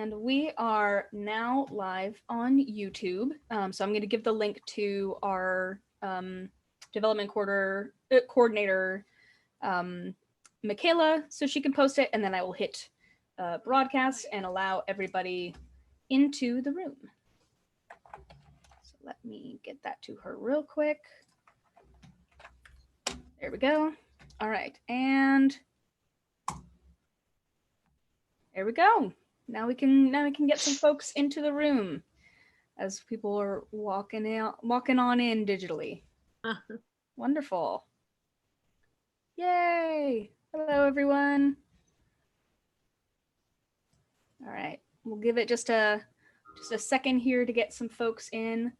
And we are now live on YouTube. So I'm going to give the link to our development coordinator, Michaela, so she can post it, and then I will hit broadcast and allow everybody into the room. So let me get that to her real quick. There we go. All right, and there we go. Now we can get some folks into the room as people are walking on in digitally. Wonderful. Yay. Hello, everyone. All right, we'll give it just a second here to get some folks in.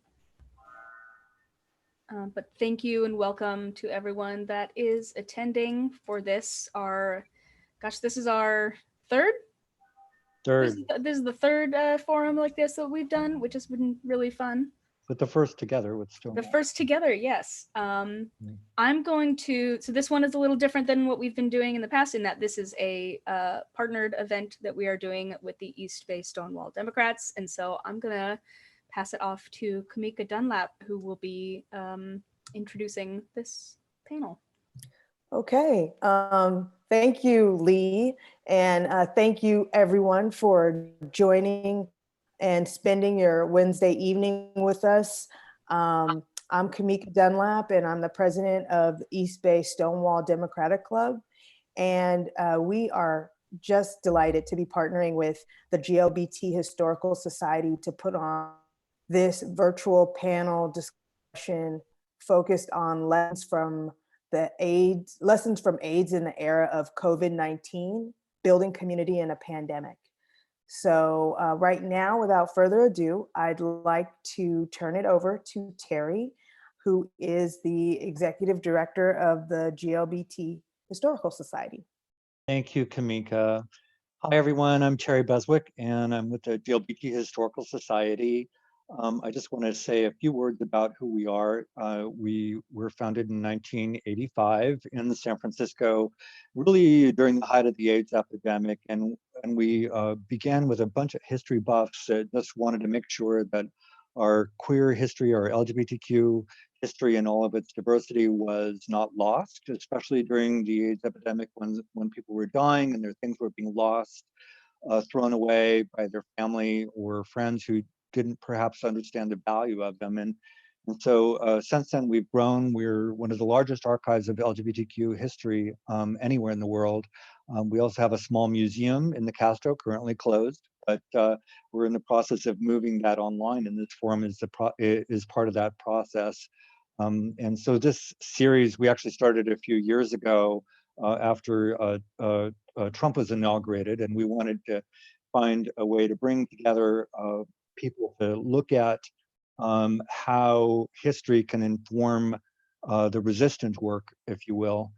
But thank you and welcome to everyone that is attending for this. This is our third. This is the third forum like this that we've done, which has been really fun. But the first together with Stonewall. The first together, yes. I'm going to, so this one is a little different than what we've been doing in the past, in that this is a partnered event that we are doing with the East Bay Stonewall Democrats. And so I'm gonna pass it off to Kamika Dunlap, who will be introducing this panel. Okay, thank you, Lee, and thank you everyone for joining and spending your Wednesday evening with us. I'm Kamika Dunlap, and I'm the president of the East Bay Stonewall Democratic Club, and we are just delighted to be partnering with the GLBT Historical Society to put on this virtual panel discussion focused on lessons from AIDS in the era of COVID-19, building community in a pandemic. So right now, without further ado, I'd like to turn it over to Terry, who is the executive director of the GLBT Historical Society. Thank you, Kamika. Hi, everyone. I'm Terry Beswick, and I'm with the GLBT Historical Society. I just want to say a few words about who we are. We were founded in 1985 in San Francisco, really during the height of the AIDS epidemic. And we began with a bunch of history buffs that just wanted to make sure that our queer history, our LGBTQ history and all of its diversity was not lost, especially during the AIDS epidemic when people were dying and their things were being lost, thrown away by their family or friends who didn't perhaps understand the value of them. And so since then we've grown. We're one of the largest archives of LGBTQ history anywhere in the world. We also have a small museum in the Castro, currently closed, but we're in the process of moving that online, and this forum is part of that process. And so this series, we actually started a few years ago after Trump was inaugurated, and we wanted to find a way to bring together people to look at how history can inform the resistance work, if you will,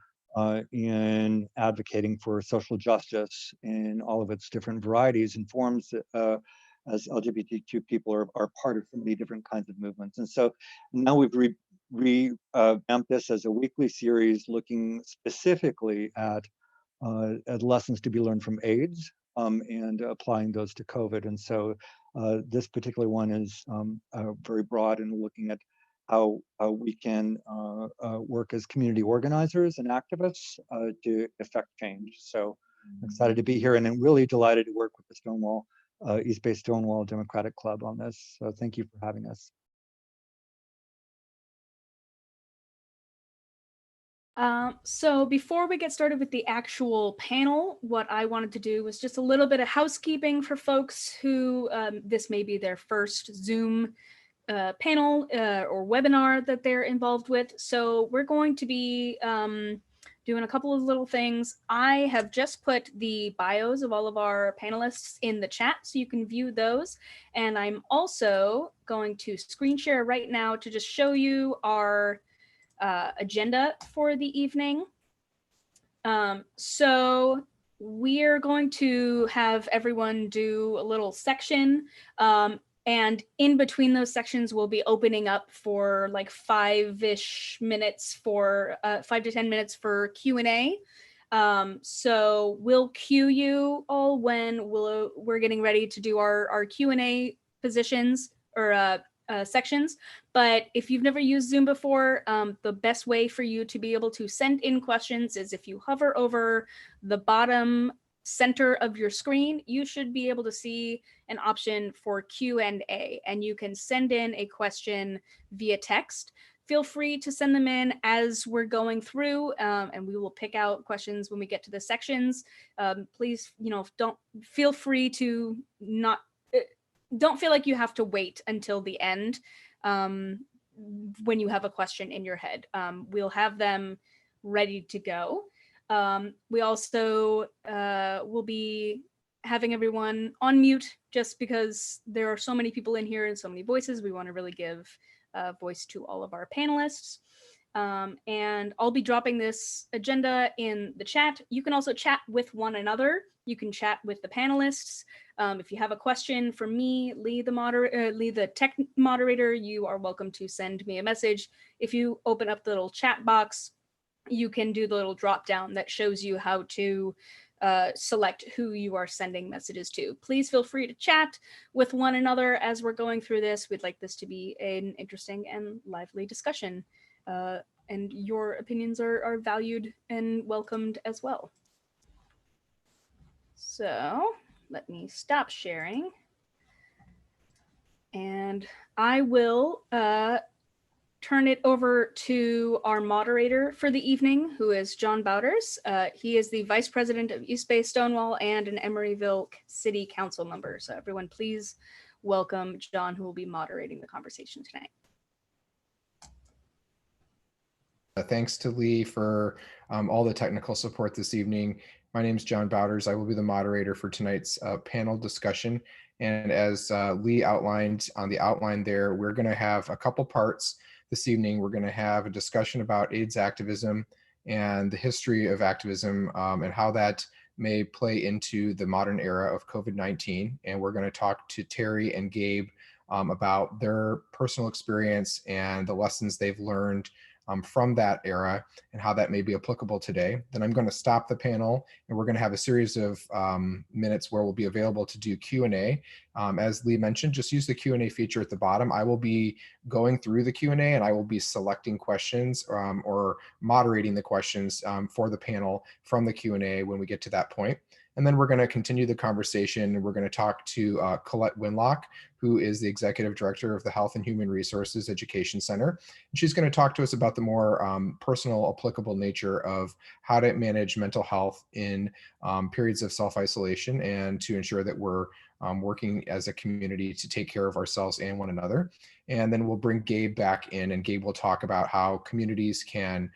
in advocating for social justice in all of its different varieties and forms, as LGBTQ people are part of so many different kinds of movements. And so now we've revamped this as a weekly series looking specifically at lessons to be learned from AIDS and applying those to COVID. And so this particular one is very broad in looking at how we can work as community organizers and activists to affect change. So I'm excited to be here, and I'm really delighted to work with the East Bay Stonewall Democratic Club on this. So thank you for having us. So before we get started with the actual panel, what I wanted to do was just a little bit of housekeeping for folks who this may be their first Zoom panel or webinar that they're involved with. So we're going to be doing a couple of little things. I have just put the bios of all of our panelists in the chat so you can view those. And I'm also going to screen share right now to just show you our agenda for the evening. So we're going to have everyone do a little section, and in between those sections we'll be opening up for like 5 to 10 minutes for Q&A. So we'll cue you all when we're getting ready to do our Q&A positions or sections. But if you've never used Zoom before, the best way for you to be able to send in questions is if you hover over the bottom center of your screen, you should be able to see an option for Q&A, and you can send in a question via text. Feel free to send them in as we're going through, and we will pick out questions when we get to the sections. Please, don't feel free to don't feel like you have to wait until the end when you have a question in your head. We'll have them ready to go. We also will be having everyone on mute just because there are so many people in here and so many voices. We want to really give voice to all of our panelists. And I'll be dropping this agenda in the chat. You can also chat with one another. You can chat with the panelists. If you have a question for me, Lee the tech moderator, you are welcome to send me a message. If you open up the little chat box, you can do the little drop down that shows you how to select who you are sending messages to. Please feel free to chat with one another as we're going through this. We'd like this to be an interesting and lively discussion. And your opinions are valued and welcomed as well. So let me stop sharing. And I will turn it over to our moderator for the evening, who is John Bowders. He is the Vice President of East Bay Stonewall and an Emeryville City Council member. So everyone, please welcome John, who will be moderating the conversation tonight. Thanks to Lee for all the technical support this evening. My name is John Bowders. I will be the moderator for tonight's panel discussion. And as Lee outlined on the outline there, we're going to have a couple parts this evening. We're going to have a discussion about AIDS activism and the history of activism and how that may play into the modern era of COVID-19. And we're going to talk to Terry and Gabe about their personal experience and the lessons they've learned from that era and how that may be applicable today. Then I'm going to stop the panel and we're going to have a series of minutes where we'll be available to do Q&A. As Lee mentioned, just use the Q&A feature at the bottom. I will be going through the Q&A and I will be selecting questions or moderating the questions for the panel from the Q&A when we get to that point. And then we're going to continue the conversation. We're going to talk to Colette Winlock, who is the Executive Director of the Health and Human Resources Education Center. And she's going to talk to us about the more personal, applicable nature of how to manage mental health in periods of self-isolation and to ensure that we're working as a community to take care of ourselves and one another. And then we'll bring Gabe back in and Gabe will talk about how communities can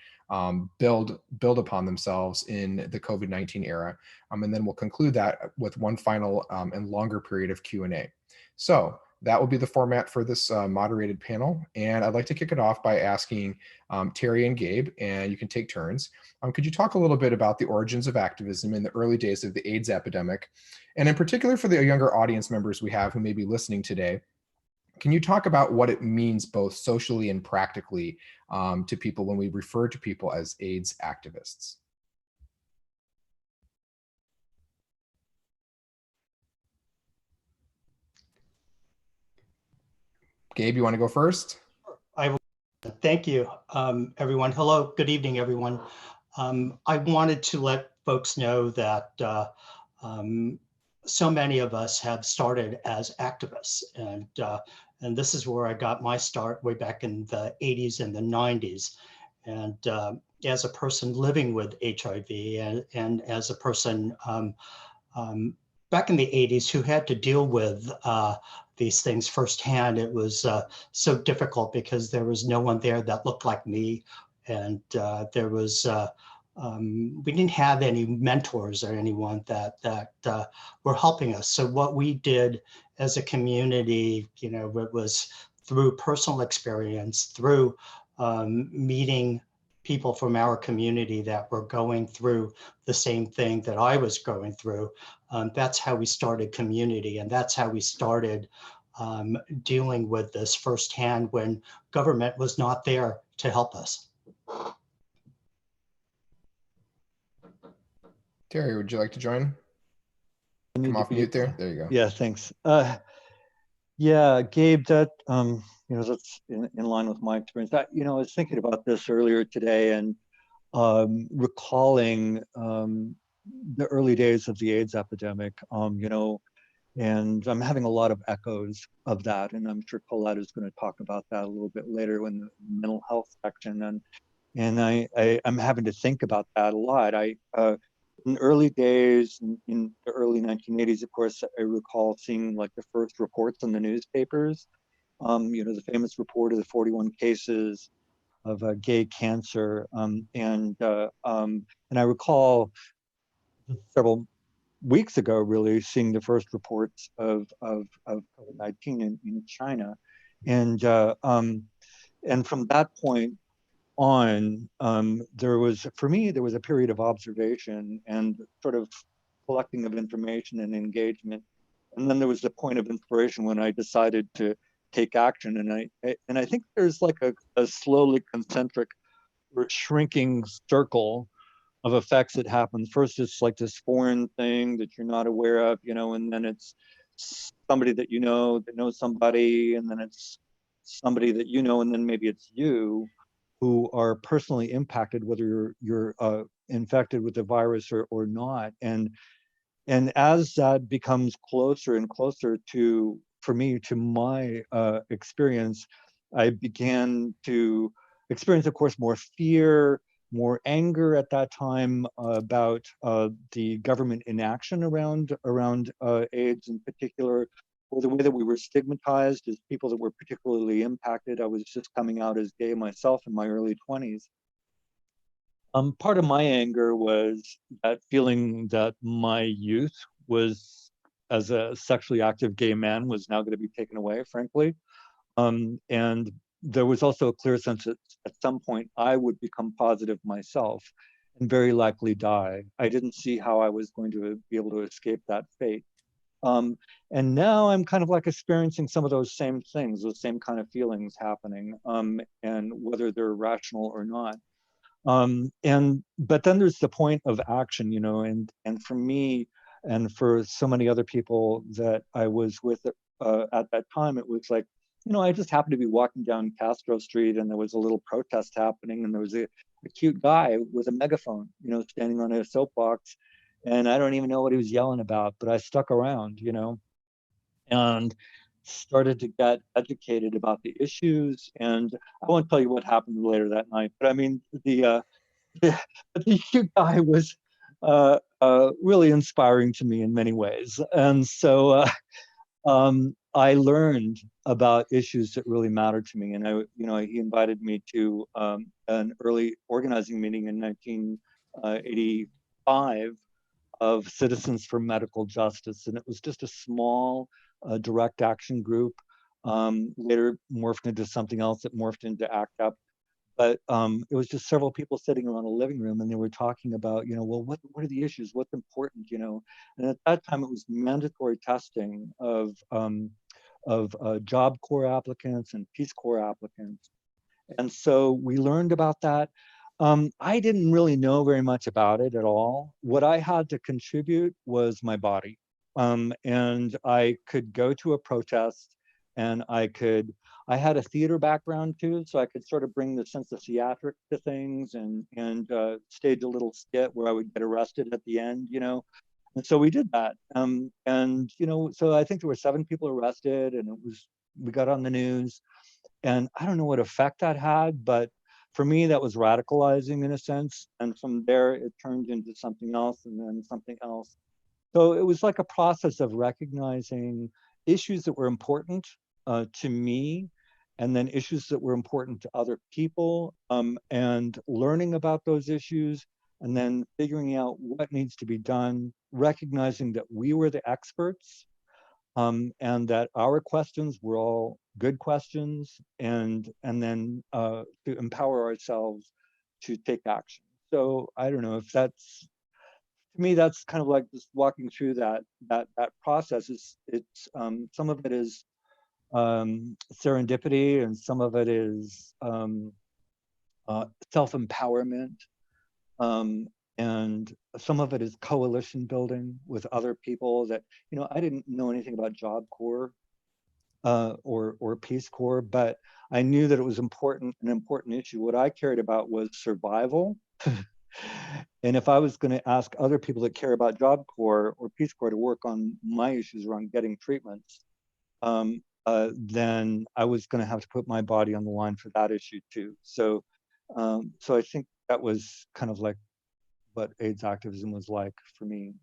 build upon themselves in the COVID-19 era. And then we'll conclude that with one final and longer period of Q&A. So that will be the format for this moderated panel. And I'd like to kick it off by asking Terry and Gabe, and you can take turns. Could you talk a little bit about the origins of activism in the early days of the AIDS epidemic? And in particular for the younger audience members we have who may be listening today, can you talk about what it means both socially and practically to people when we refer to people as AIDS activists? Gabe, you want to go first? I will. Thank you, everyone. Hello, good evening, everyone. I wanted to let folks know that so many of us have started as activists, and this is where I got my start way back in the 80s and the 90s. And as a person living with HIV and as a person back in the 80s who had to deal with these things firsthand, it was so difficult because there was no one there that looked like me. And there was, we didn't have any mentors or anyone that were helping us. So what we did as a community, it was through personal experience, through meeting people from our community that were going through the same thing that I was going through. That's how we started community, and that's how we started dealing with this firsthand when government was not there to help us. Terry, would you like to join? I need Come to off be, mute there. There you go. yeah, thanks. Yeah, Gabe, that, that's in line with my experience. That, I was thinking about this earlier today and recalling the early days of the AIDS epidemic, and I'm having a lot of echoes of that. And I'm sure Colette is going to talk about that a little bit later in the mental health section. And I'm having to think about that a lot. In early days, in the early 1980s, of course, I recall seeing like the first reports in the newspapers. The famous report of the 41 cases of gay cancer, and I recall several weeks ago, really seeing the first reports of COVID-19 in China, and and from that point on, there was a period of observation and sort of collecting of information and engagement, and then there was the point of inspiration when I decided to take action, and I think there's like a slowly concentric or shrinking circle of effects that happen. First, it's like this foreign thing that you're not aware of, and then it's somebody that that knows somebody, and then it's somebody that and then maybe it's you who are personally impacted, whether you're infected with the virus or not. And as that becomes closer and closer for me, to my experience, I began to experience, of course, more fear, more anger at that time about the government inaction around AIDS in particular, or the way that we were stigmatized as people that were particularly impacted. I was just coming out as gay myself in my early 20s. Part of my anger was that feeling that my youth was, as a sexually active gay man, was now going to be taken away, frankly. And there was also a clear sense that at some point I would become positive myself and very likely die. I didn't see how I was going to be able to escape that fate. And now I'm kind of like experiencing some of those same things, those same kind of feelings happening, and whether they're rational or not. But then there's the point of action, and for me and for so many other people that I was with at that time, it was like, I just happened to be walking down Castro Street and there was a little protest happening, and there was a cute guy with a megaphone, standing on a soapbox, and I don't even know what he was yelling about, but I stuck around, and started to get educated about the issues. And I won't tell you what happened later that night, but I mean, the cute guy was really inspiring to me in many ways. And so I learned about issues that really mattered to me. And he invited me to an early organizing meeting in 1985 of Citizens for Medical Justice. And it was just a small direct action group, later morphed into something else that morphed into ACT UP. But it was just several people sitting around a living room, and they were talking about, well, what are the issues? What's important, And at that time, it was mandatory testing of Job Corps applicants and Peace Corps applicants. And so we learned about that. I didn't really know very much about it at all. What I had to contribute was my body. And I could go to a protest, and I had a theater background too, so I could sort of bring the sense of theatric to things, and stage a little skit where I would get arrested at the end, And so we did that. So I think there were 7 people arrested, and we got on the news. And I don't know what effect that had, but for me, that was radicalizing in a sense. And from there, it turned into something else, and then something else. So it was like a process of recognizing issues that were important to me, and then issues that were important to other people, and learning about those issues, and then figuring out what needs to be done, recognizing that we were the experts, and that our questions were all good questions, and then to empower ourselves to take action. So I don't know if that's, to me, that's kind of like just walking through that process. It's some of it is serendipity, and some of it is self-empowerment, and some of it is coalition building with other people that, you know, I didn't know anything about Job Corps or Peace Corps, but I knew that it was important, an important issue. What I cared about was survival. And if I was going to ask other people that care about Job Corps or Peace Corps to work on my issues around getting treatments, then I was going to have to put my body on the line for that issue too. So, so I think that was kind of like what AIDS activism was like for me.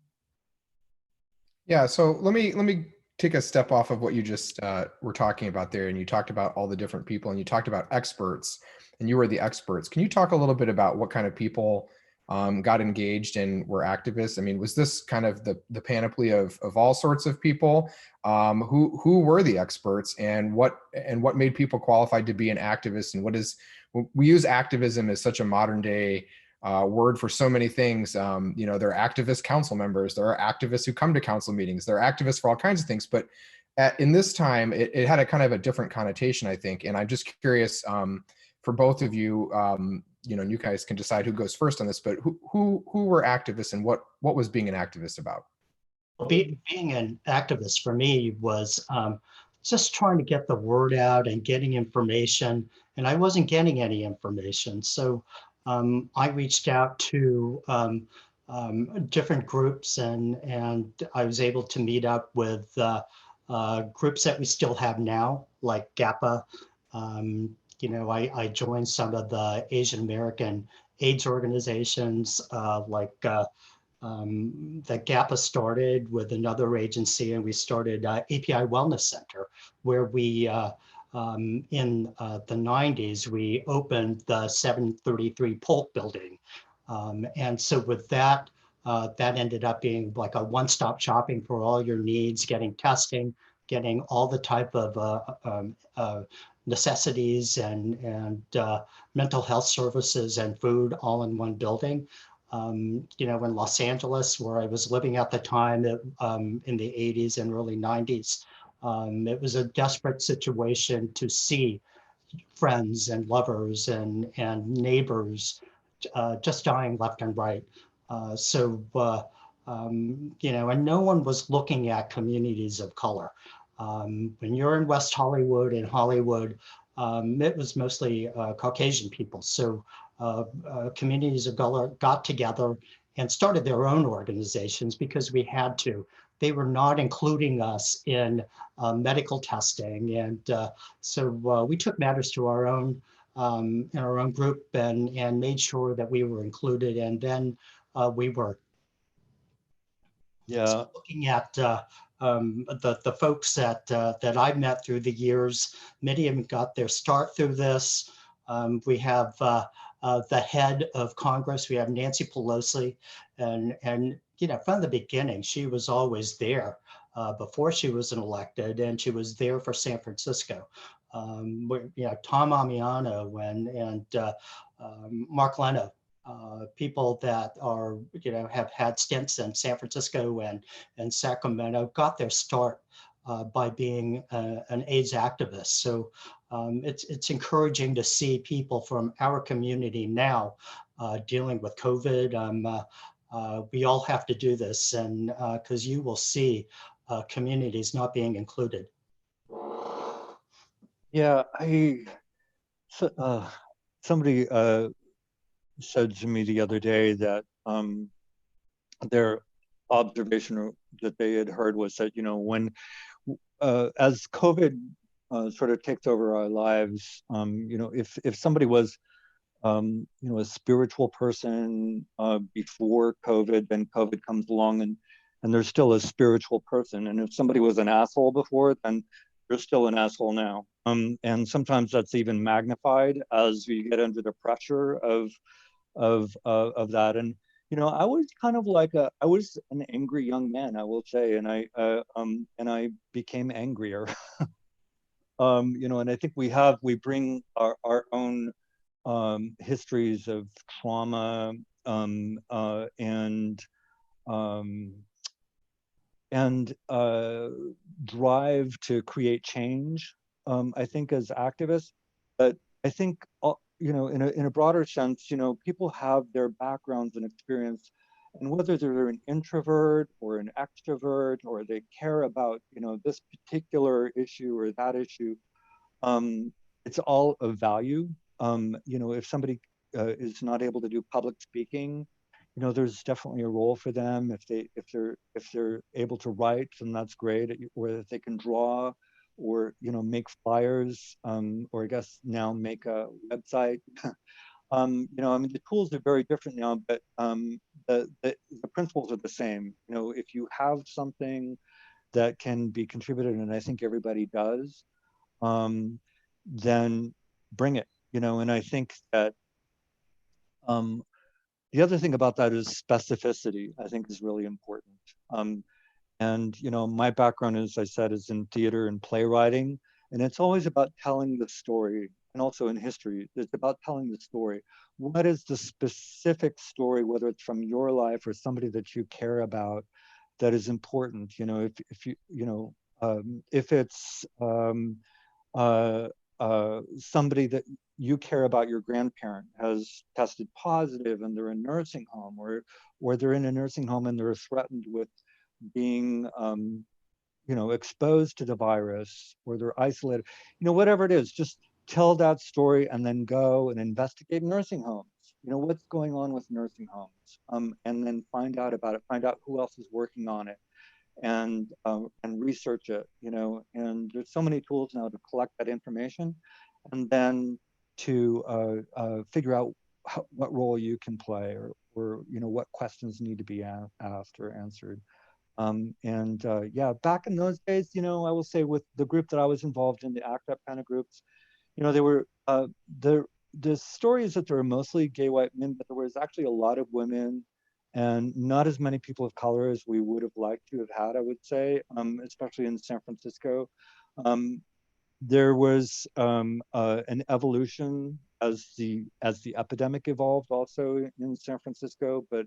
Yeah, so let me take a step off of what you just were talking about there, and you talked about all the different people, and you talked about experts, and you were the experts. Can you talk a little bit about what kind of people got engaged and were activists? I mean, was this kind of the panoply of all sorts of people? Who were the experts, and what made people qualified to be an activist? And what is, we use activism as such a modern day word for so many things. You know, there are activist council members, there are activists who come to council meetings, there are activists for all kinds of things. But in this time, it had a kind of a different connotation, I think. And I'm just curious, for both of you, you know, you guys can decide who goes first on this, but who were activists, and what was being an activist about? Being an activist for me was just trying to get the word out and getting information, and I wasn't getting any information. So I reached out to different groups, and I was able to meet up with groups that we still have now, like GAPA. You know, I joined some of the Asian American AIDS organizations, that GAPA started with another agency, and we started API Wellness Center, where we, in the 90s, we opened the 733 Polk building. And so with that, that ended up being like a one-stop shopping for all your needs, getting testing, getting all the type of necessities and mental health services and food all in one building. You know, in Los Angeles, where I was living at the time, in the 80s and early 90s, it was a desperate situation to see friends and lovers and neighbors just dying left and right. You know, and no one was looking at communities of color. When you're in West Hollywood, it was mostly Caucasian people. So communities of color got together and started their own organizations because we had to. They were not including us in medical testing. And so we took matters to our own, in our own group, and made sure that we were included. And then we were. Yeah. So looking at the folks that I've met through the years, many of them got their start through this. We have the head of Congress. We have Nancy Pelosi, and you know, from the beginning, she was always there before she was elected, and she was there for San Francisco. You know, Tom Amiano and Mark Leno. People that are, you know, have had stints in San Francisco and Sacramento got their start by being an AIDS activist. So it's encouraging to see people from our community now dealing with COVID. We all have to do this, and because you will see communities not being included. Yeah, somebody said to me the other day that their observation that they had heard was that, you know, when as COVID sort of takes over our lives, you know, if somebody was you know, a spiritual person before COVID, then COVID comes along and they're still a spiritual person. And if somebody was an asshole before, then they're still an asshole now. And sometimes that's even magnified as we get under the pressure of that. And you know, I was kind of like I was an angry young man, I will say, and I became angrier. You know, and I think we bring our own histories of trauma and drive to create change. I think as activists, but I think in a broader sense, people have their backgrounds and experience, and whether they're an introvert or an extrovert, or they care about, this particular issue or that issue, it's all of value. If somebody is not able to do public speaking, there's definitely a role for them. If they're able to write, then that's great. Or if they can draw, or make flyers, or I guess now make a website. The tools are very different now, but the principles are the same. If you have something that can be contributed, and I think everybody does, then bring it. And I think that the other thing about that is specificity, I think, is really important. And my background, as I said, is in theater and playwriting, and it's always about telling the story. And also in history, it's about telling the story. What is the specific story, whether it's from your life or somebody that you care about, that is important? If it's somebody that you care about, your grandparent has tested positive and they're in a nursing home, or they're in a nursing home and they're threatened with being exposed to the virus, or they're isolated, whatever it is, just tell that story and then go and investigate nursing homes. What's going on with nursing homes, and then find out about it, find out who else is working on it, and research it. And there's so many tools now to collect that information, and then to figure out what role you can play, or what questions need to be asked or answered. Yeah, back in those days, I will say, with the group that I was involved in, the ACT UP kind of groups, they were the story is that there were mostly gay white men, but there was actually a lot of women, and not as many people of color as we would have liked to have had, I would say, especially in San Francisco. There was an evolution as the epidemic evolved also in San Francisco, but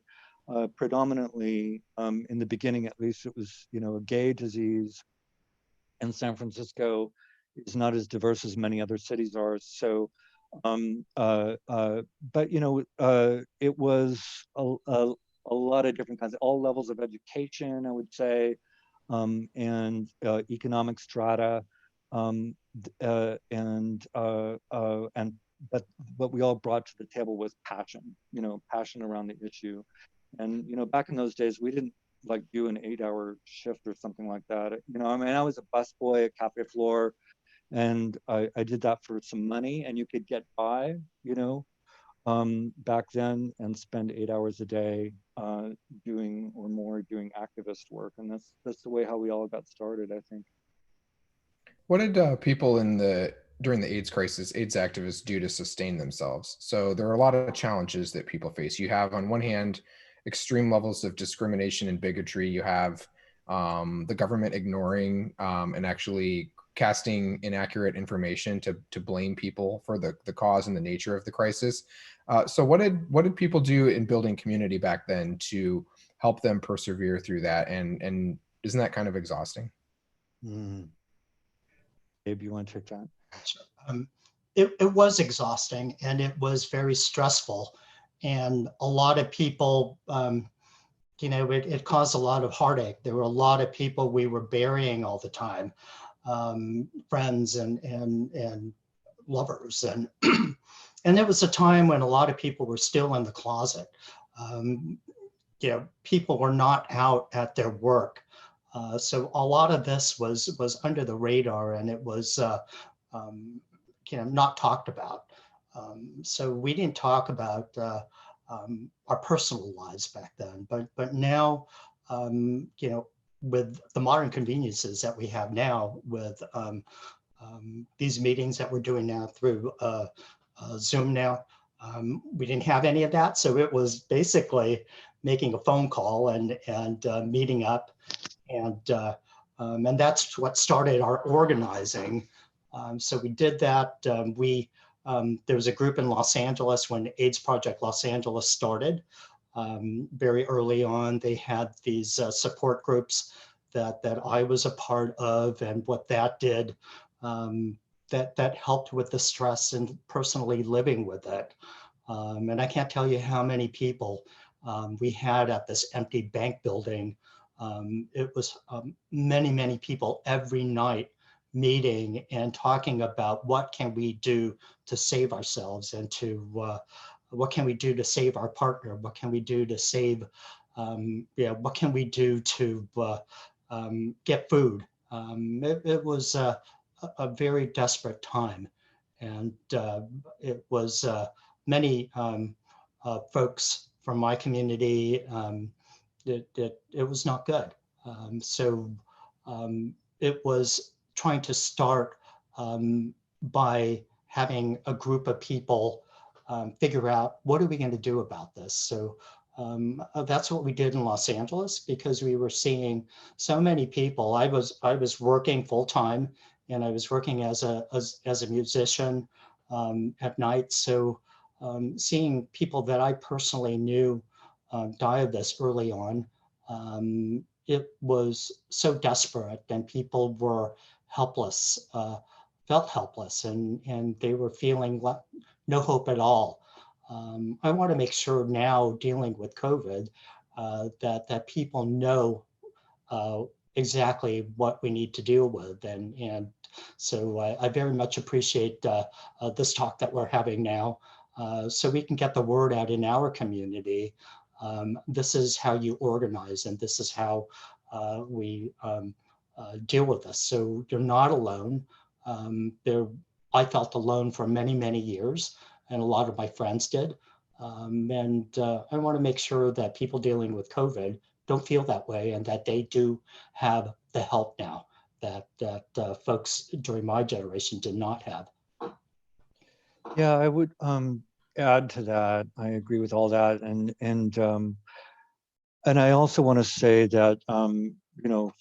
predominantly, in the beginning at least, it was a gay disease, and San Francisco is not as diverse as many other cities are. So, but it was a lot of different kinds, all levels of education, I would say, and economic strata, but what we all brought to the table was passion, passion around the issue. And back in those days, we didn't like do an 8-hour shift or something like that. I was a busboy at Cafe Flore, and I did that for some money, and you could get by, back then, and spend 8 hours a day doing activist work. And that's the way how we all got started, I think. What did people during the AIDS crisis, AIDS activists, do to sustain themselves? So there are a lot of challenges that people face. You have, on one hand, extreme levels of discrimination and bigotry. You have the government ignoring and actually casting inaccurate information to blame people for the cause and the nature of the crisis. So what did people do in building community back then to help them persevere through that? And isn't that kind of exhausting? Abe, you want to take that? It was exhausting, and it was very stressful, and a lot of people, it caused a lot of heartache. There were a lot of people we were burying all the time, friends and lovers, and and there was a time when a lot of people were still in the closet. People were not out at their work. So a lot of this was under the radar, and it was not talked about. So we didn't talk about our personal lives back then, but now, with the modern conveniences that we have now, with these meetings that we're doing now through Zoom now, we didn't have any of that. So it was basically making a phone call and meeting up. And that's what started our organizing. So we did that. There was a group in Los Angeles when AIDS Project Los Angeles started. Very early on, they had these support groups that I was a part of, and what that did, that helped with the stress and personally living with it. And I can't tell you how many people we had at this empty bank building. It was many people every night meeting and talking about what can we do to save ourselves, and to what can we do to save our partner, what can we do to save, what can we do to get food. It was a very desperate time, and it was many folks from my community. It was not good. So it was trying to start by having a group of people figure out, what are we going to do about this? So that's what we did in Los Angeles, because we were seeing so many people. I was working full time, and I was working as a musician at night. So seeing people that I personally knew die of this early on, it was so desperate, and people were helpless, felt helpless, and they were feeling no hope at all. I want to make sure now, dealing with COVID, that people know exactly what we need to deal with, and so I very much appreciate this talk that we're having now, so we can get the word out in our community. This is how you organize, and this is how we deal with this. So you're not alone. I felt alone for many years, and a lot of my friends did. And I want to make sure that people dealing with COVID don't feel that way, and that they do have the help now that folks during my generation did not have. Yeah, I would add to that. I agree with all that, and I also want to say that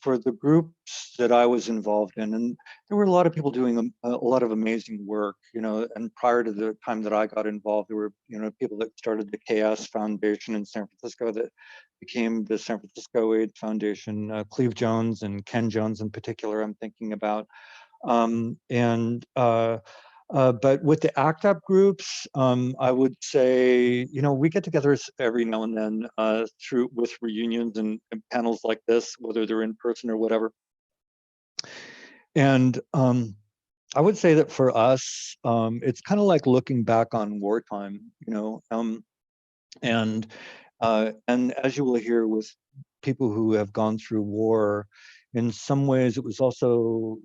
for the groups that I was involved in, and there were a lot of people doing a lot of amazing work, and prior to the time that I got involved, there were people that started the KS Foundation in San Francisco that became the San Francisco AIDS Foundation. Cleve Jones and Ken Jones in particular, I'm thinking about, but with the ACT UP groups, I would say, we get together every now and then with reunions and panels like this, whether they're in person or whatever. And I would say that for us, it's kind of like looking back on wartime, and as you will hear with people who have gone through war, in some ways it was also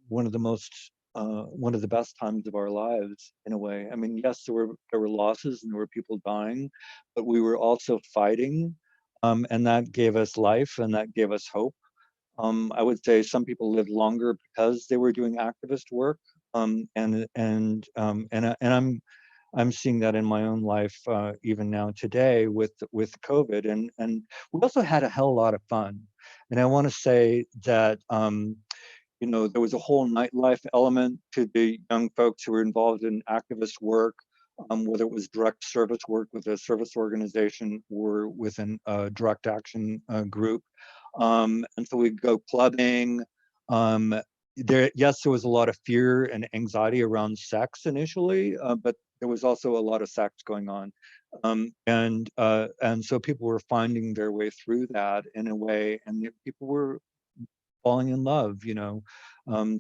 one of the best times of our lives, in a way. I mean, yes, there were losses and there were people dying, but we were also fighting, and that gave us life and that gave us hope. I would say some people lived longer because they were doing activist work, and I'm seeing that in my own life even now today with COVID, and we also had a hell of a lot of fun. And I want to say that there was a whole nightlife element to the young folks who were involved in activist work, whether it was direct service work with a service organization or within a direct action group. And so we'd go clubbing. There was a lot of fear and anxiety around sex initially, but there was also a lot of sex going on. And so people were finding their way through that in a way, and people were falling in love,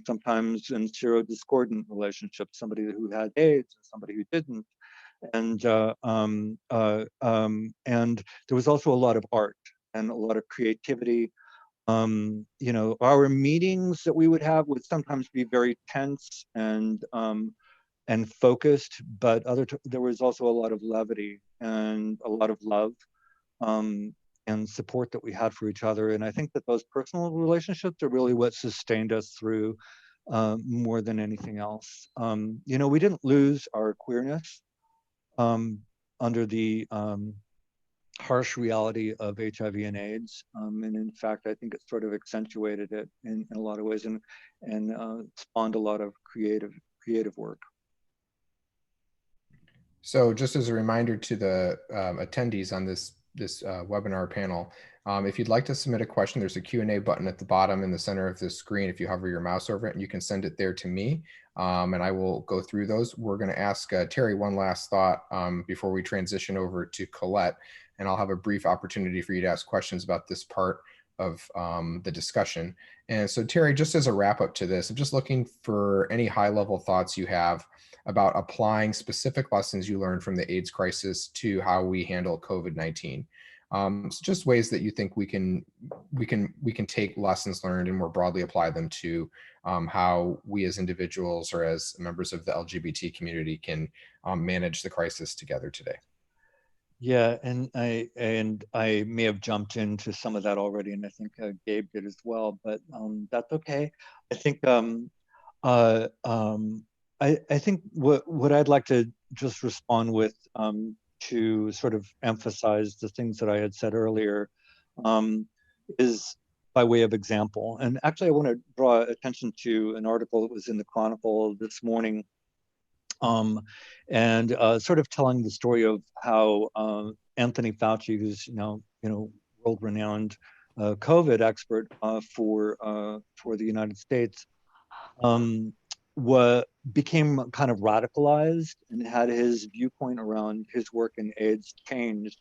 sometimes in discordant relationships, somebody who had AIDS and somebody who didn't. And there was also a lot of art and a lot of creativity. Our meetings that we would have would sometimes be very tense and focused, but there was also a lot of levity and a lot of love. And support that we had for each other. And I think that those personal relationships are really what sustained us through more than anything else. We didn't lose our queerness under the harsh reality of HIV and AIDS. And in fact, I think it sort of accentuated it in a lot of ways and spawned a lot of creative work. So just as a reminder to the attendees on this webinar panel, If you'd like to submit a question, there's a Q&A button at the bottom in the center of the screen. If you hover your mouse over it, and you can send it there to me, and I will go through those. We're going to ask Terry one last thought before we transition over to Colette, and I'll have a brief opportunity for you to ask questions about this part of the discussion. And so, Terry, just as a wrap up to this, I'm just looking for any high-level thoughts you have about applying specific lessons you learned from the AIDS crisis to how we handle COVID-19. So just ways that you think we can take lessons learned and more broadly apply them to how we as individuals or as members of the LGBT community can manage the crisis together today. Yeah, and I may have jumped into some of that already, and I think Gabe did as well, but that's okay. I think I think what I'd like to just respond with to sort of emphasize the things that I had said earlier is by way of example. And actually, I want to draw attention to an article that was in the Chronicle this morning, and sort of telling the story of how Anthony Fauci, who's world-renowned COVID expert for the United States, became kind of radicalized and had his viewpoint around his work in AIDS changed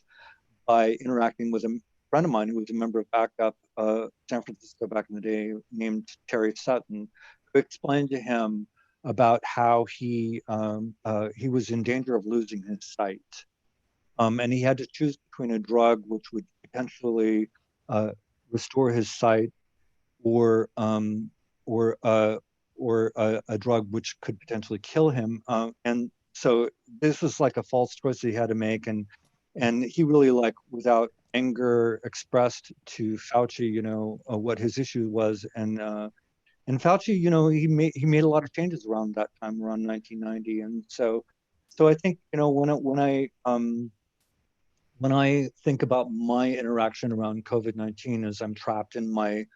by interacting with a friend of mine who was a member of ACT UP San Francisco back in the day, named Terry Sutton, who explained to him about how he was in danger of losing his sight, and he had to choose between a drug which would potentially restore his sight, or a drug which could potentially kill him. And so this was like a false choice that he had to make. And he really, like, without anger, expressed to Fauci, what his issue was. And Fauci, he made a lot of changes around that time, around 1990. And so I think, when I think about my interaction around COVID-19 as I'm trapped in my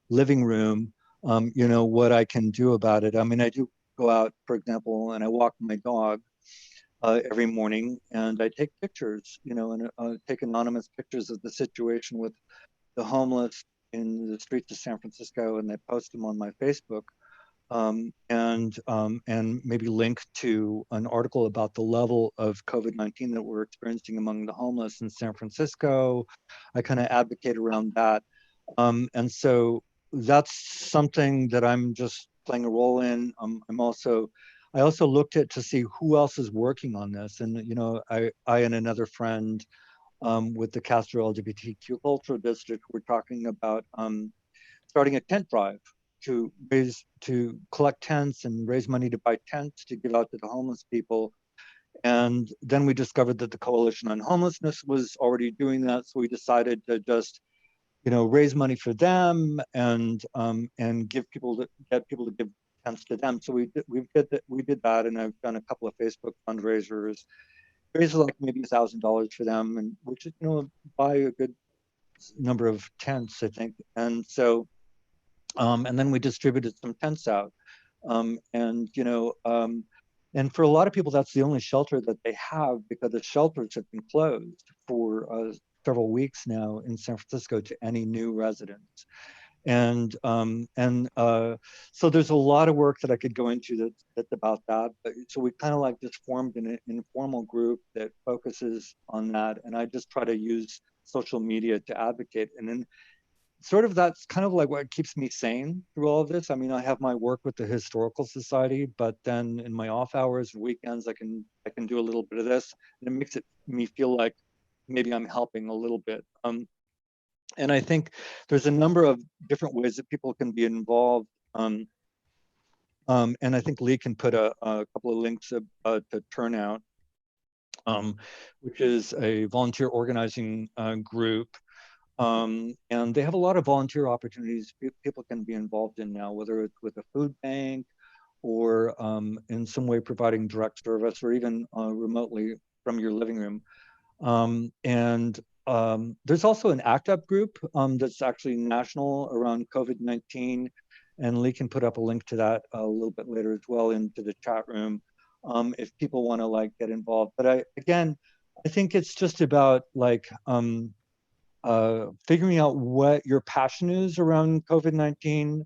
living room, what I can do about it. I mean, I do go out, for example, and I walk my dog every morning, and I take pictures, and take anonymous pictures of the situation with the homeless in the streets of San Francisco, and I post them on my Facebook, and maybe link to an article about the level of COVID-19 that we're experiencing among the homeless in San Francisco. I kind of advocate around that. And so that's something that I'm just playing a role in. I also looked at to see who else is working on this. And, I and another friend with the Castro LGBTQ Cultural District, we're talking about starting a tent drive to collect tents and raise money to buy tents to give out to the homeless people. And then we discovered that the Coalition on Homelessness was already doing that. So we decided to just raise money for them and get people to give tents to them. So we did that, and I've done a couple of Facebook fundraisers, raised like maybe $1,000 for them, and which is buy a good number of tents, I think. And so and then we distributed some tents out, and for a lot of people that's the only shelter that they have, because the shelters have been closed for several weeks now in San Francisco to any new residents. And so there's a lot of work that I could go into that's about that. But so we kind of like just formed an informal group that focuses on that. And I just try to use social media to advocate. And then sort of that's kind of like what keeps me sane through all of this. I mean, I have my work with the Historical Society, but then in my off hours and weekends, I can do a little bit of this, and it makes me feel like maybe I'm helping a little bit. And I think there's a number of different ways that people can be involved. And I think Lee can put a couple of links to Turnout, which is a volunteer organizing group. And they have a lot of volunteer opportunities people can be involved in now, whether it's with a food bank or in some way providing direct service, or even remotely from your living room. There's also an ACT UP group that's actually national around COVID-19, and Lee can put up a link to that a little bit later as well into the chat room if people want to get involved. But I think it's just about figuring out what your passion is around COVID-19,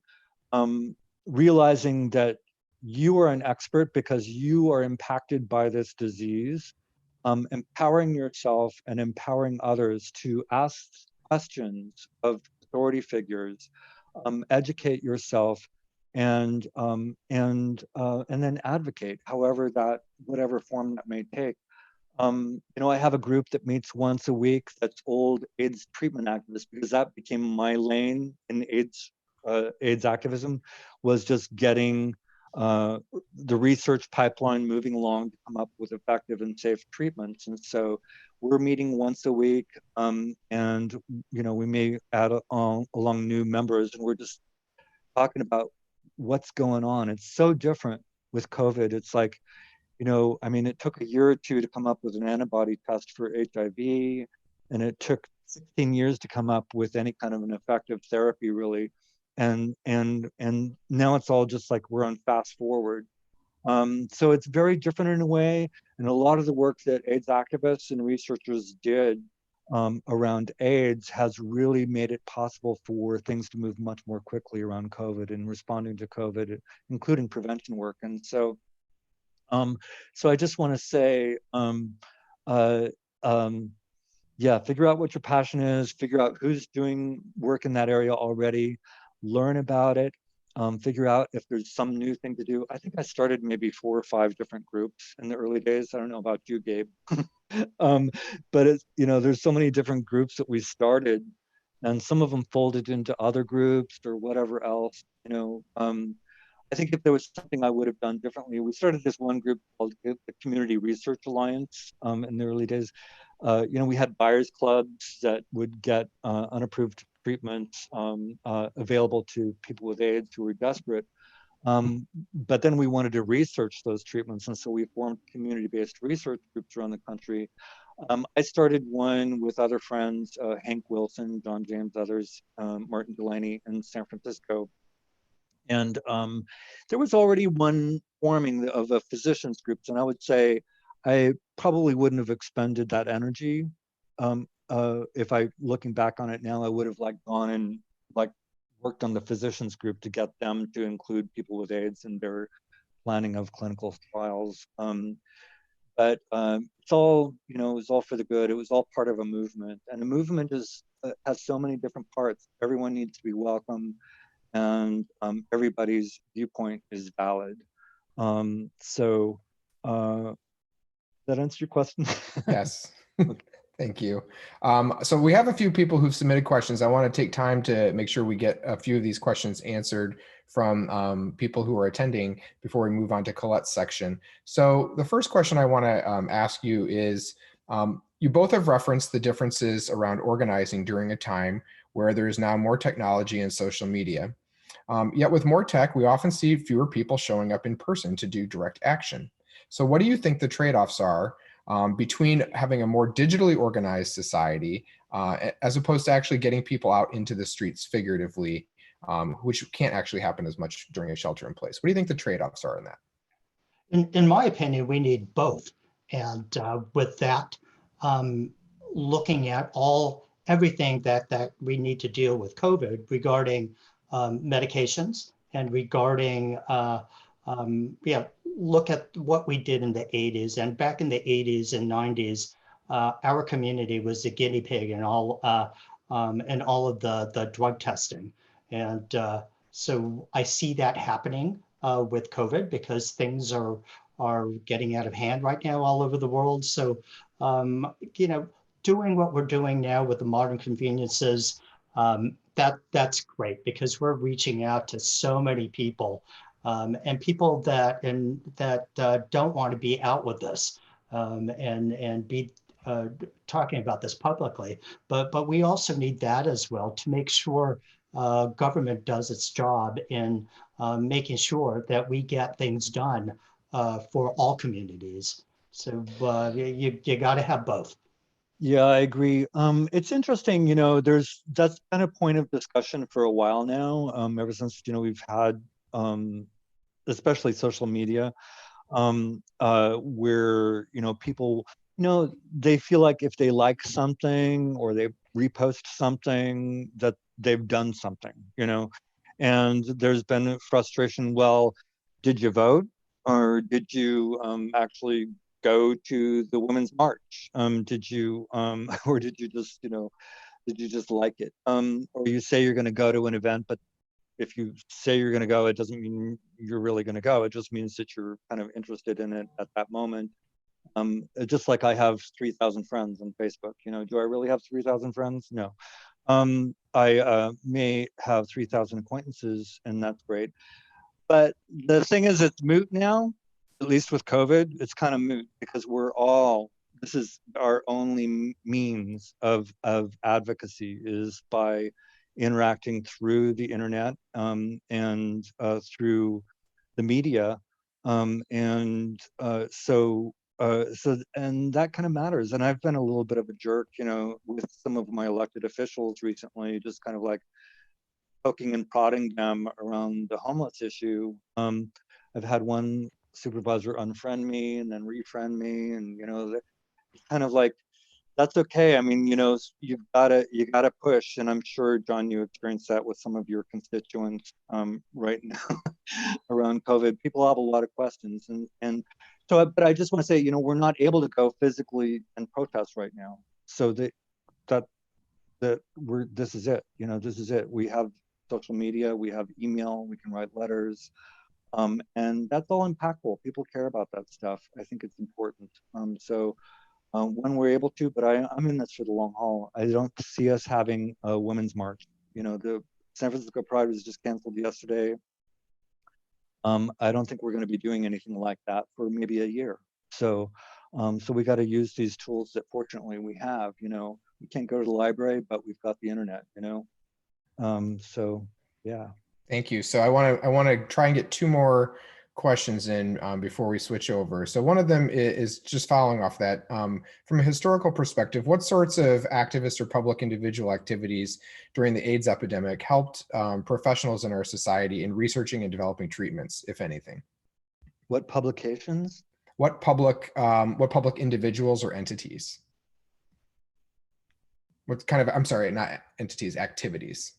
realizing that you are an expert because you are impacted by this disease, empowering yourself and empowering others to ask questions of authority figures, educate yourself, and then advocate, however whatever form that may take. I have a group that meets once a week that's old AIDS treatment activists, because that became my lane in AIDS activism, was just getting the research pipeline moving along to come up with effective and safe treatments. And so we're meeting once a week, and we may add along new members, and we're just talking about what's going on. It's so different with COVID. It's like, it took a year or two to come up with an antibody test for HIV, and it took 16 years to come up with any kind of an effective therapy, really. And now it's all just like we're on fast forward. So it's very different in a way. And a lot of the work that AIDS activists and researchers did around AIDS has really made it possible for things to move much more quickly around COVID and responding to COVID, including prevention work. And so I just want to say, figure out what your passion is, figure out who's doing work in that area already, learn about it, figure out if there's some new thing to do. I think I started maybe 4 or 5 different groups in the early days. I don't know about you, Gabe. But it's, there's so many different groups that we started, and some of them folded into other groups or whatever else, I think if there was something I would have done differently, we started this one group called the Community Research Alliance in the early days. We had buyers clubs that would get unapproved treatments available to people with AIDS who were desperate. But then we wanted to research those treatments, and so we formed community-based research groups around the country. I started one with other friends, Hank Wilson, John James, others, Martin Delaney in San Francisco. And there was already one forming of a physicians groups, and I would say I probably wouldn't have expended that energy. If I, looking back on it now, I would have gone and worked on the physicians group to get them to include people with AIDS in their planning of clinical trials. But it's all, it was all for the good. It was all part of a movement, and a movement has so many different parts. Everyone needs to be welcome, and everybody's viewpoint is valid. So that answer your question? Yes. Thank you. So we have a few people who've submitted questions. I want to take time to make sure we get a few of these questions answered from people who are attending before we move on to Colette's section. So the first question I want to ask you is, you both have referenced the differences around organizing during a time where there is now more technology and social media. Yet with more tech, we often see fewer people showing up in person to do direct action. So what do you think the trade-offs are between having a more digitally organized society as opposed to actually getting people out into the streets figuratively, which can't actually happen as much during a shelter in place? What do you think the trade-offs are in that? In my opinion, we need both. And with that, looking at everything that we need to deal with COVID regarding medications and regarding, look at what we did in the 80s. And back in the 80s and 90s, our community was the guinea pig in all of the drug testing. And so I see that happening with COVID, because things are getting out of hand right now all over the world. So, doing what we're doing now with the modern conveniences, that's great, because we're reaching out to so many people, and people that don't want to be out with this and be talking about this publicly. But we also need that as well to make sure government does its job in making sure that we get things done for all communities. So you got to have both. Yeah, I agree. It's interesting, that's been a point of discussion for a while now, ever since, we've had, especially social media, where, people they feel like if they like something or they repost something that they've done something, and there's been frustration. Well, did you vote, or did you actually go to the Women's March? Did you or did you just did you just like it? Or you say you're going to go to an event, but if you say you're going to go, it doesn't mean you're really going to go. It just means that you're kind of interested in it at that moment. Just like I have 3,000 friends on Facebook. Do I really have 3,000 friends? No. I may have 3,000 acquaintances, and that's great. But the thing is, it's moot now, at least with COVID. It's kind of moot because this is our only means of advocacy is by interacting through the internet and through the media. And that kind of matters. And I've been a little bit of a jerk, with some of my elected officials recently, just kind of like poking and prodding them around the homeless issue. I've had one supervisor unfriend me and then refriend me, and it's kind of like, that's okay. I mean, you gotta push, and I'm sure, John, you experienced that with some of your constituents right now around COVID. People have a lot of questions, and so, but I just want to say, we're not able to go physically and protest right now. So this is it. This is it. We have social media, we have email, we can write letters, and that's all impactful. People care about that stuff. I think it's important. When we're able to, but I'm in this for the long haul. I don't see us having a women's march. The San Francisco Pride was just canceled yesterday. I don't think we're going to be doing anything like that for maybe a year. So we got to use these tools that fortunately we have. We can't go to the library, but we've got the internet. So yeah. Thank you. So I want to try and get two more questions in before we switch over. So one of them is just following off that. From a historical perspective, what sorts of activist or public individual activities during the AIDS epidemic helped professionals in our society in researching and developing treatments, if anything? What publications? What public individuals or entities? What kind of, I'm sorry, not entities, activities.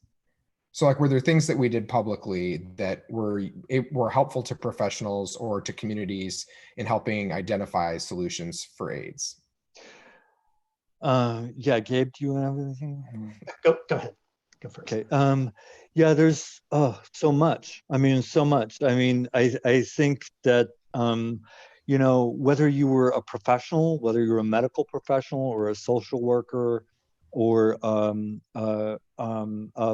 So like, were there things that we did publicly that were helpful to professionals or to communities in helping identify solutions for AIDS? Yeah, Gabe, do you have anything? Go ahead. Go first. Okay. Yeah, there's so much. I mean, so much. I mean, I think that whether you were a professional, whether you're a medical professional or a social worker, or a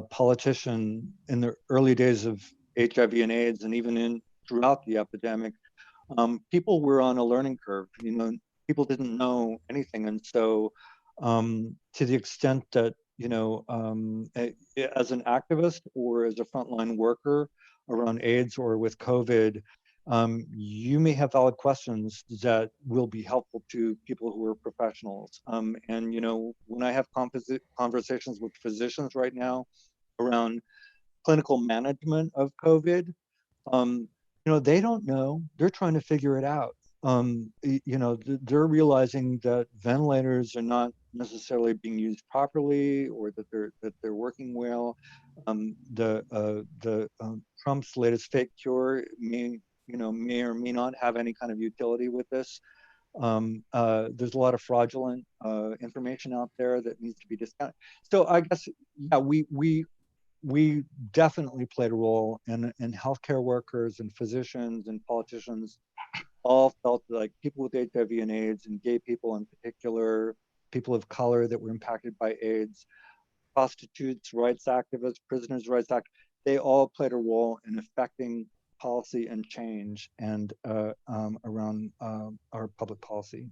politician in the early days of HIV and AIDS, and even throughout the epidemic, people were on a learning curve. People didn't know anything, and so to the extent that as an activist or as a frontline worker around AIDS or with COVID, you may have valid questions that will be helpful to people who are professionals. And when I have conversations with physicians right now around clinical management of COVID, they don't know. They're trying to figure it out. They're realizing that ventilators are not necessarily being used properly, or that they're working well. Trump's latest fake cure may or may not have any kind of utility with this. There's a lot of fraudulent information out there that needs to be discounted. So I guess, yeah, we definitely played a role, and healthcare workers and physicians and politicians all felt like people with HIV and AIDS, and gay people in particular, people of color that were impacted by AIDS, prostitutes, rights activists, prisoners' rights activists, they all played a role in affecting policy and change and around our public policy.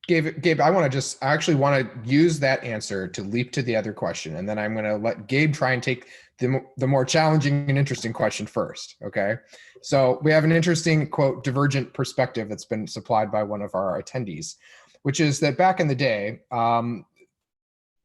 Gabe, I actually want to use that answer to leap to the other question, and then I'm going to let Gabe try and take the more challenging and interesting question first. Okay. So we have an interesting, quote, divergent perspective that's been supplied by one of our attendees, which is that back in the day,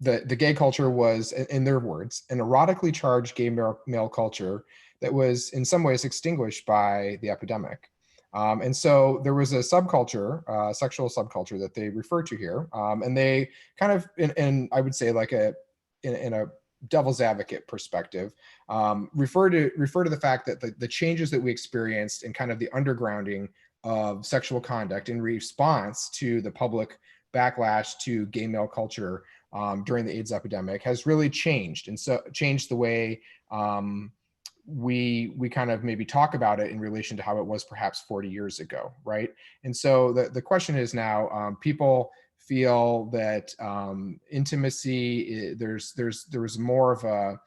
the gay culture was, in their words, an erotically charged gay male culture that was in some ways extinguished by the epidemic. And so there was a subculture, sexual subculture that they refer to here. And they kind of, in I would say like in a devil's advocate perspective, refer to the fact that the changes that we experienced in kind of the undergrounding of sexual conduct in response to the public backlash to gay male culture during the AIDS epidemic has really changed, and so changed the way we kind of maybe talk about it in relation to how it was perhaps 40 years ago, right? And so the question is now, people feel that intimacy, there was more of a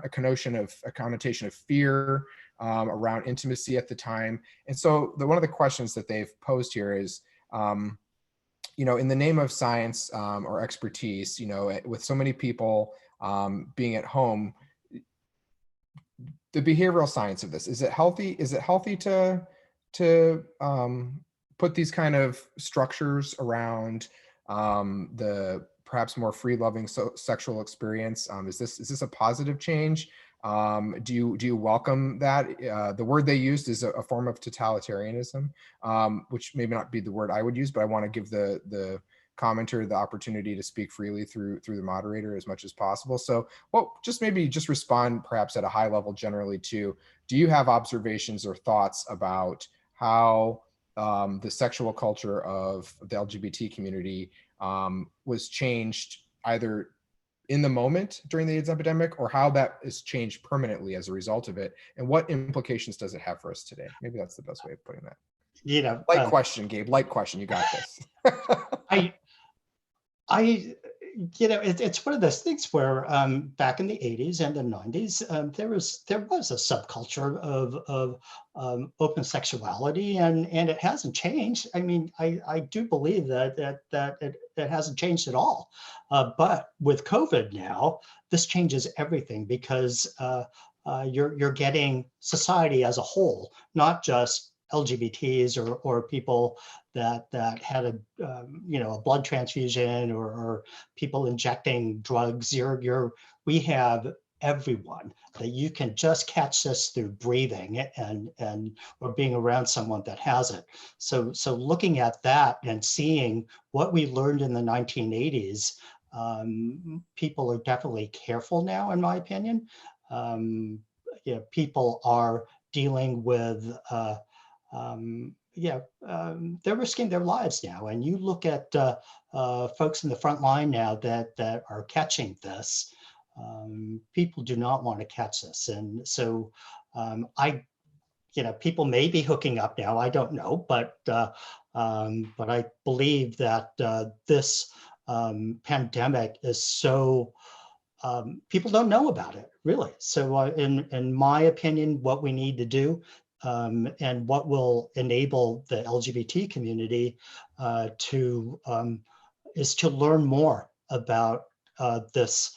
connotation of fear around intimacy at the time. And so one of the questions that they've posed here is, in the name of science or expertise, with so many people being at home, the behavioral science of this, is it healthy? Is it healthy to put these kind of structures around the perhaps more free-loving sexual experience? Is this a positive change? Do you welcome that? The word they used is a form of totalitarianism, which may not be the word I would use, but I want to give the commenter the opportunity to speak freely through the moderator as much as possible. So, well, maybe respond perhaps at a high level generally to, do you have observations or thoughts about how the sexual culture of the LGBT community was changed either in the moment during the AIDS epidemic, or how that is changed permanently as a result of it, and what implications does it have for us today? Maybe that's the best way of putting that. Light question, Gabe. Light question. You got this. It's one of those things where back in the 80s and the 90s, there was a subculture of open sexuality, and it hasn't changed. I mean, I do believe that it hasn't changed at all. But with COVID now, this changes everything, because you're getting society as a whole, not just LGBTs or people that had a blood transfusion, or people injecting drugs. We have everyone that you can just catch this through breathing and or being around someone that has it. So looking at that and seeing what we learned in the 1980s, people are definitely careful now, in my opinion. People are dealing with they're risking their lives now. And you look at folks in the front line now that are catching this. People do not want to catch this, and so people may be hooking up now. I don't know, but I believe that this pandemic is so. People don't know about it, really. So in my opinion, what we need to do, and what will enable the LGBT community is to learn more about this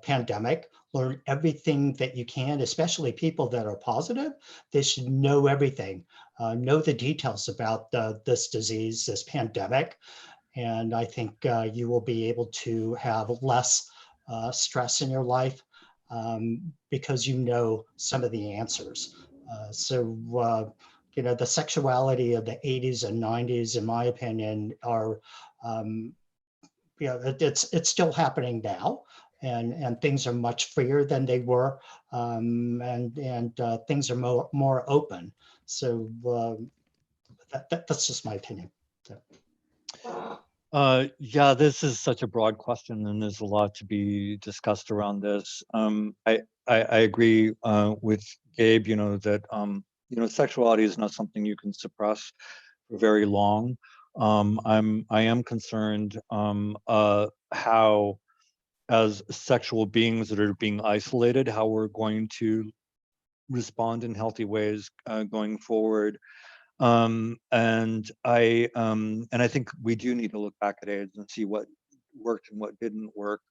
pandemic, learn everything that you can, especially people that are positive. They should know everything, know the details about this disease, this pandemic. And I think you will be able to have less stress in your life because you know some of the answers. The sexuality of the 80s and 90s, in my opinion, are, it's still happening now, and things are much freer than they were, and things are more open. So that's just my opinion. So. Yeah, this is such a broad question, and there's a lot to be discussed around this. I agree with Gabe, that sexuality is not something you can suppress for very long. I am concerned how, as sexual beings that are being isolated, how we're going to respond in healthy ways going forward. And I think we do need to look back at AIDS and see what worked and what didn't work.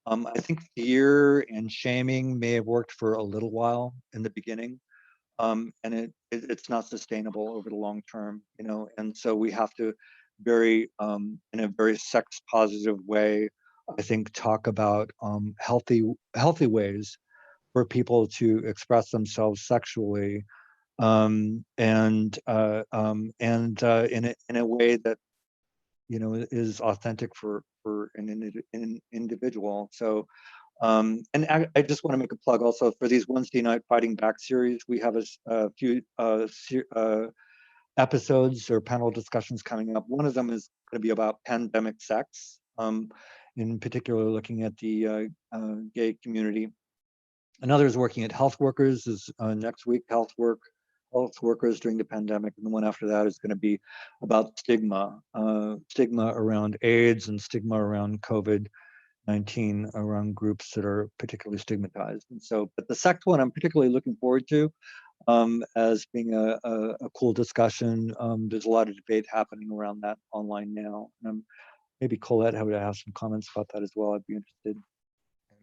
I think fear and shaming may have worked for a little while in the beginning, and it's not sustainable over the long term, and so we have to in a very sex positive way, I think, talk about healthy ways for people to express themselves sexually. in a way that, you know, is authentic for an individual. So, and I just want to make a plug also for these Wednesday night Fighting Back series. We have a few episodes or panel discussions coming up. One of them is going to be about pandemic sex, in particular looking at the gay community. Another is working at health workers, is next week, health workers during the pandemic. And the one after that is going to be about stigma around AIDS and stigma around COVID-19, around groups that are particularly stigmatized. And so, but the second one I'm particularly looking forward to as being a cool discussion. There's a lot of debate happening around that online now. And maybe Colette would have some comments about that as well. I'd be interested.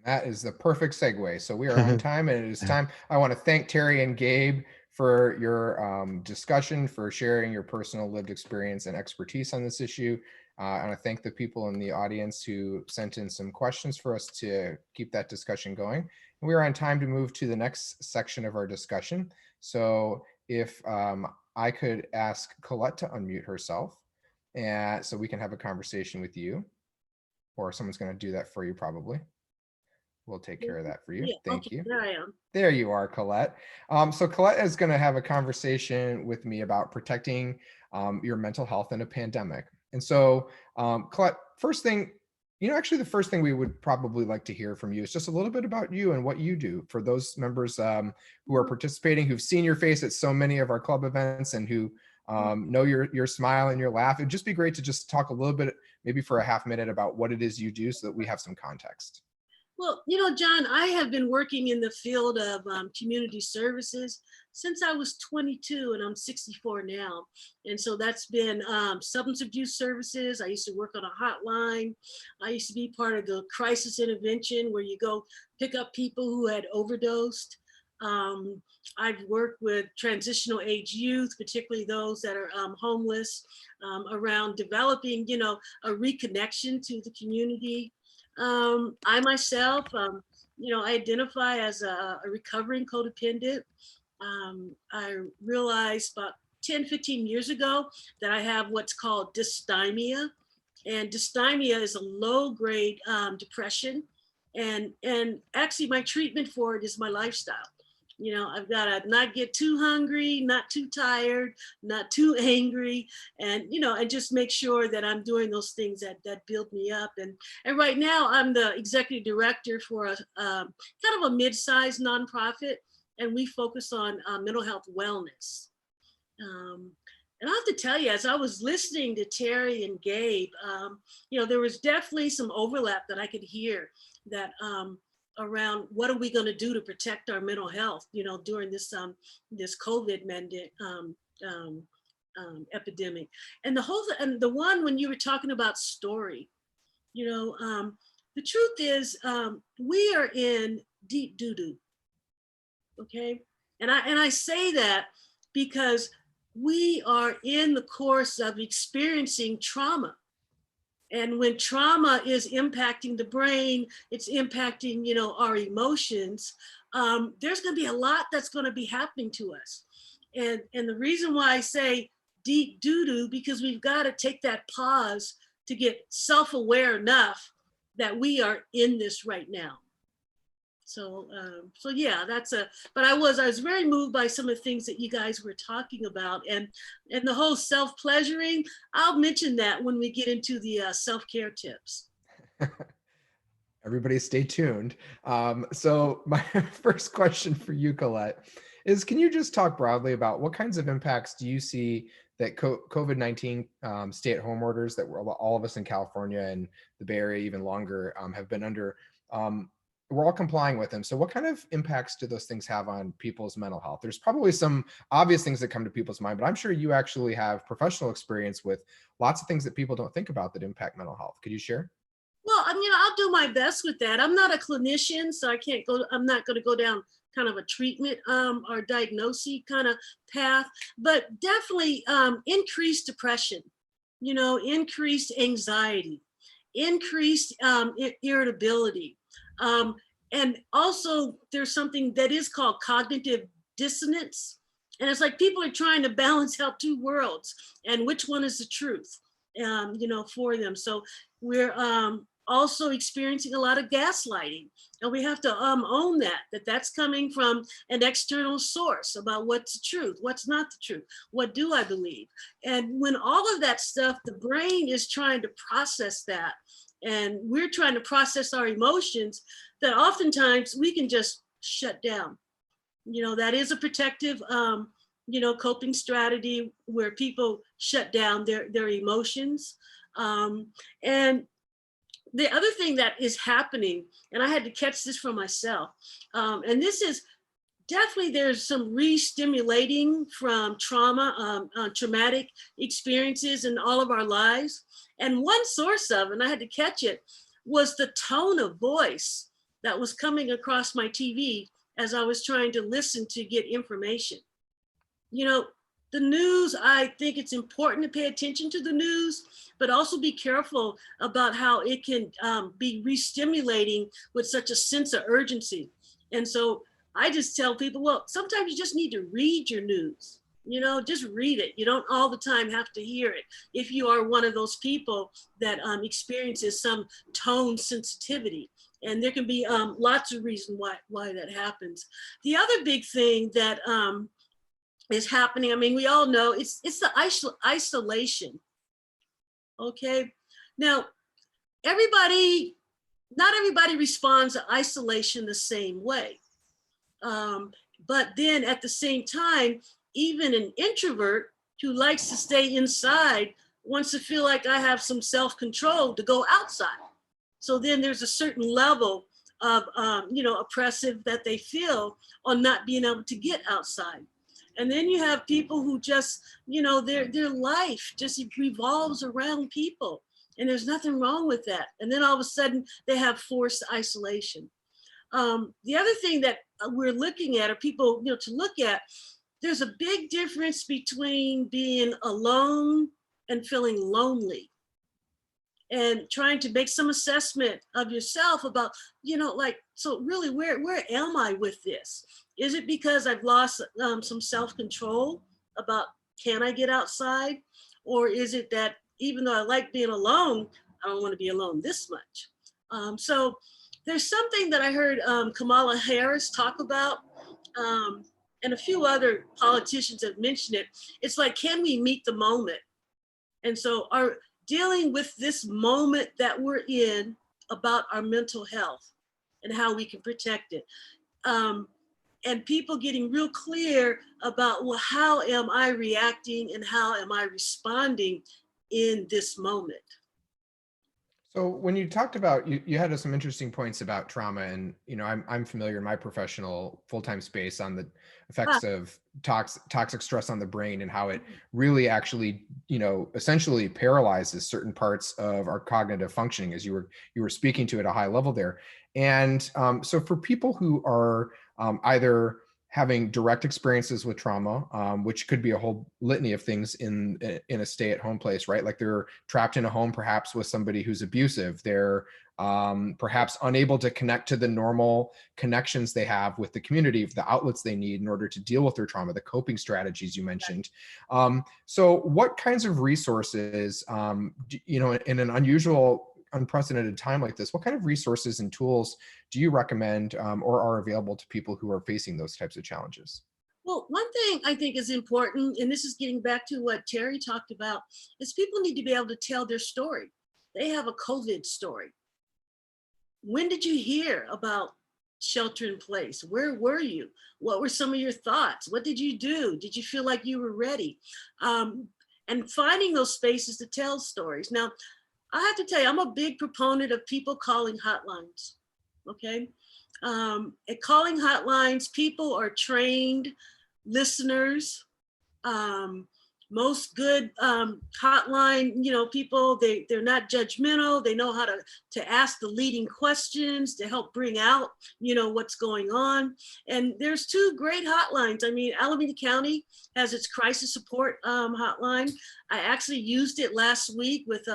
That is the perfect segue. So we are on time, and it is time. I want to thank Terry and Gabe for your discussion, for sharing your personal lived experience and expertise on this issue. And I thank the people in the audience who sent in some questions for us to keep that discussion going. And we are on time to move to the next section of our discussion. So if I could ask Colette to unmute herself, and so we can have a conversation with you, or someone's going to do that for you probably. We'll take care of that for you. Yeah, Thank okay, you. there I am. There you are, Colette. So Colette is going to have a conversation with me about protecting your mental health in a pandemic. And so, Colette, first thing, actually the first thing we would probably like to hear from you is just a little bit about you and what you do for those members who are participating, who've seen your face at so many of our club events, and who know your smile and your laugh. It'd just be great to just talk a little bit, maybe for a half minute, about what it is you do so that we have some context. Well, John, I have been working in the field of community services since I was 22, and I'm 64 now. And so that's been substance abuse services. I used to work on a hotline. I used to be part of the crisis intervention, where you go pick up people who had overdosed. I've worked with transitional age youth, particularly those that are homeless, around developing, a reconnection to the community. I myself, I identify as a recovering codependent. I realized about 10, 15 years ago that I have what's called dysthymia. And dysthymia is a low-grade depression. And actually my treatment for it is my lifestyle. I've got to not get too hungry, not too tired, not too angry, and just make sure that I'm doing those things that build me up. And right now I'm the executive director for a kind of a mid-sized nonprofit, and we focus on mental health wellness. And I have to tell you, as I was listening to Terry and Gabe, there was definitely some overlap that I could hear that around what are we going to do to protect our mental health, during this COVID epidemic. And the one when you were talking about story, the truth is we are in deep doo-doo, okay? And I say that because we are in the course of experiencing trauma. And when trauma is impacting the brain, it's impacting, our emotions. There's going to be a lot that's going to be happening to us. And the reason why I say deep doo-doo, because we've got to take that pause to get self-aware enough that we are in this right now. So yeah, but I was very moved by some of the things that you guys were talking about, and the whole self-pleasuring. I'll mention that when we get into the self-care tips. Everybody stay tuned. So my first question for you, Colette, is can you just talk broadly about what kinds of impacts do you see that COVID-19 stay-at-home orders that all of us in California and the Bay Area even longer have been under, we're all complying with them. So what kind of impacts do those things have on people's mental health? There's probably some obvious things that come to people's mind, but I'm sure you actually have professional experience with lots of things that people don't think about that impact mental health. Could you share? Well, I'll do my best with that. I'm not a clinician, so I'm not going to go down kind of a treatment or diagnosis kind of path, but definitely increased depression, increased anxiety, increased irritability. And also there's something that is called cognitive dissonance. And it's like people are trying to balance out two worlds and which one is the truth, for them. So we're also experiencing a lot of gaslighting. And we have to own that's coming from an external source about what's the truth, what's not the truth, what do I believe? And when all of that stuff, the brain is trying to process that, and we're trying to process our emotions, that oftentimes we can just shut down. That is a protective, coping strategy where people shut down their emotions. And the other thing that is happening, and I had to catch this for myself, and this is definitely, there's some re-stimulating from traumatic experiences in all of our lives. And one source of, and I had to catch it, was the tone of voice that was coming across my TV as I was trying to listen to get information. The news, I think it's important to pay attention to the news, but also be careful about how it can be re-stimulating with such a sense of urgency. And so I just tell people, well, sometimes you just need to read your news, just read it. You don't all the time have to hear it. If you are one of those people that experiences some tone sensitivity, and there can be lots of reasons why that happens. The other big thing that is happening, I mean, we all know it's the isolation. Okay, now not everybody responds to isolation the same way. But then at the same time, even an introvert who likes to stay inside wants to feel like I have some self-control to go outside. So then there's a certain level of, oppressive that they feel on not being able to get outside. And then you have people who just, their life just revolves around people, and there's nothing wrong with that. And then all of a sudden they have forced isolation. The other thing that we're looking at, or people, to look at, there's a big difference between being alone and feeling lonely, and trying to make some assessment of yourself about, so really, where am I with this? Is it because I've lost some self-control about, can I get outside? Or is it that even though I like being alone, I don't want to be alone this much? So there's something that I heard Kamala Harris talk about, and a few other politicians have mentioned it. It's like, can we meet the moment? And so are dealing with this moment that we're in about our mental health and how we can protect it. And people getting real clear about, well, how am I reacting and how am I responding in this moment? So when you talked about, you had some interesting points about trauma, and I'm familiar in my professional full-time space on the effects of toxic stress on the brain, and how it really actually essentially paralyzes certain parts of our cognitive functioning, as you were speaking to at a high level there. And so for people who are either having direct experiences with trauma, which could be a whole litany of things in a stay-at-home place, right? Like they're trapped in a home, perhaps with somebody who's abusive. They're perhaps unable to connect to the normal connections they have with the community, the outlets they need in order to deal with their trauma, the coping strategies you mentioned. So what kinds of resources, in an unprecedented time like this, what kind of resources and tools do you recommend or are available to people who are facing those types of challenges? Well, one thing I think is important, and this is getting back to what Terry talked about, is people need to be able to tell their story. They have a COVID story. When did you hear about shelter in place? Where were you? What were some of your thoughts? What did you do? Did you feel like you were ready? And finding those spaces to tell stories. Now, I have to tell you, I'm a big proponent of people calling hotlines, okay? At calling hotlines, people are trained listeners. Most good hotline, people, they're not judgmental. They know how to ask the leading questions to help bring out, what's going on. And there's two great hotlines. I mean, Alameda County has its crisis support hotline. I actually used it last week with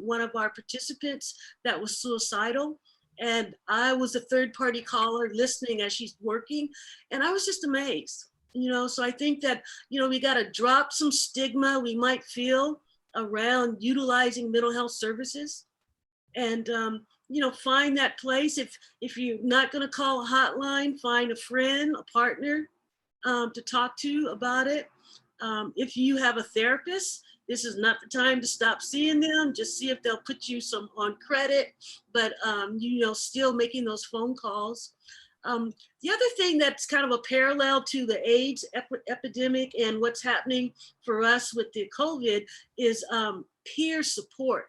one of our participants that was suicidal. And I was a third-party caller listening as she's working. And I was just amazed. So I think that, we got to drop some stigma we might feel around utilizing mental health services, and find that place. If you're not going to call a hotline, find a friend, a partner, to talk to about it. If you have a therapist, this is not the time to stop seeing them. Just see if they'll put you some on credit, but still making those phone calls. The other thing that's kind of a parallel to the AIDS epidemic and what's happening for us with the COVID is peer support.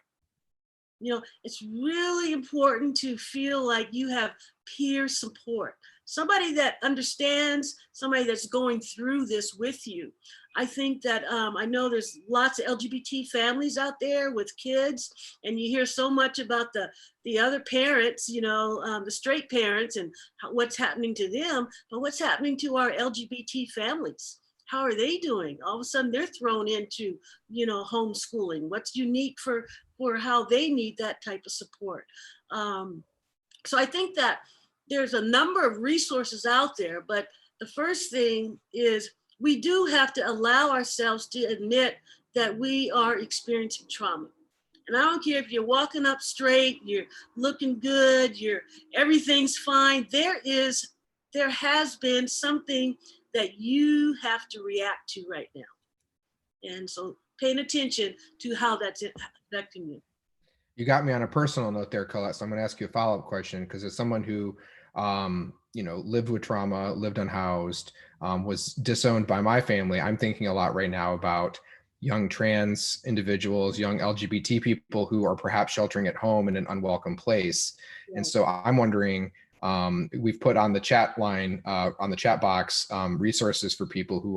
It's really important to feel like you have peer support, somebody that understands, somebody that's going through this with you. I think that I know there's lots of LGBT families out there with kids, and you hear so much about the other parents, the straight parents and what's happening to them, but what's happening to our LGBT families? How are they doing? All of a sudden they're thrown into, homeschooling. What's unique for how they need that type of support? So I think that there's a number of resources out there, but the first thing is we do have to allow ourselves to admit that we are experiencing trauma. And I don't care if you're walking up straight, you're looking good, everything's fine. There has been something that you have to react to right now. And so paying attention to how that's affecting you. You got me on a personal note there, Colette. So I'm going to ask you a follow-up question, because as someone who, lived with trauma, lived unhoused, was disowned by my family, I'm thinking a lot right now about young trans individuals, young LGBT people who are perhaps sheltering at home in an unwelcome place. Yeah. And so I'm wondering, we've put on the chat line, on the chat box, resources for people who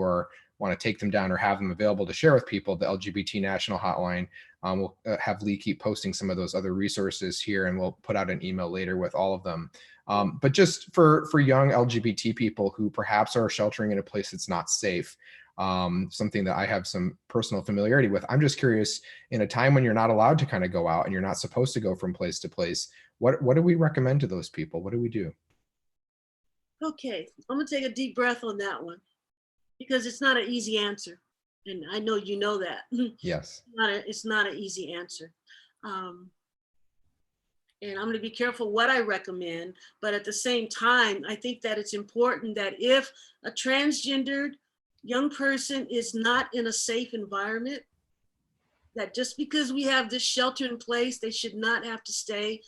want to take them down or have them available to share with people. The LGBT National Hotline. We'll have Lee keep posting some of those other resources here, and we'll put out an email later with all of them. But just for young LGBT people who perhaps are sheltering in a place that's not safe, something that I have some personal familiarity with, I'm just curious, in a time when you're not allowed to kind of go out and you're not supposed to go from place to place, what do we recommend to those people? What do we do? Okay, I'm gonna take a deep breath on that one, because it's not an easy answer. And I know you know that. Yes. It's not an easy answer. And I'm going to be careful what I recommend, but at the same time, I think that it's important that if a transgendered young person is not in a safe environment, that just because we have this shelter in place, they should not have to stay.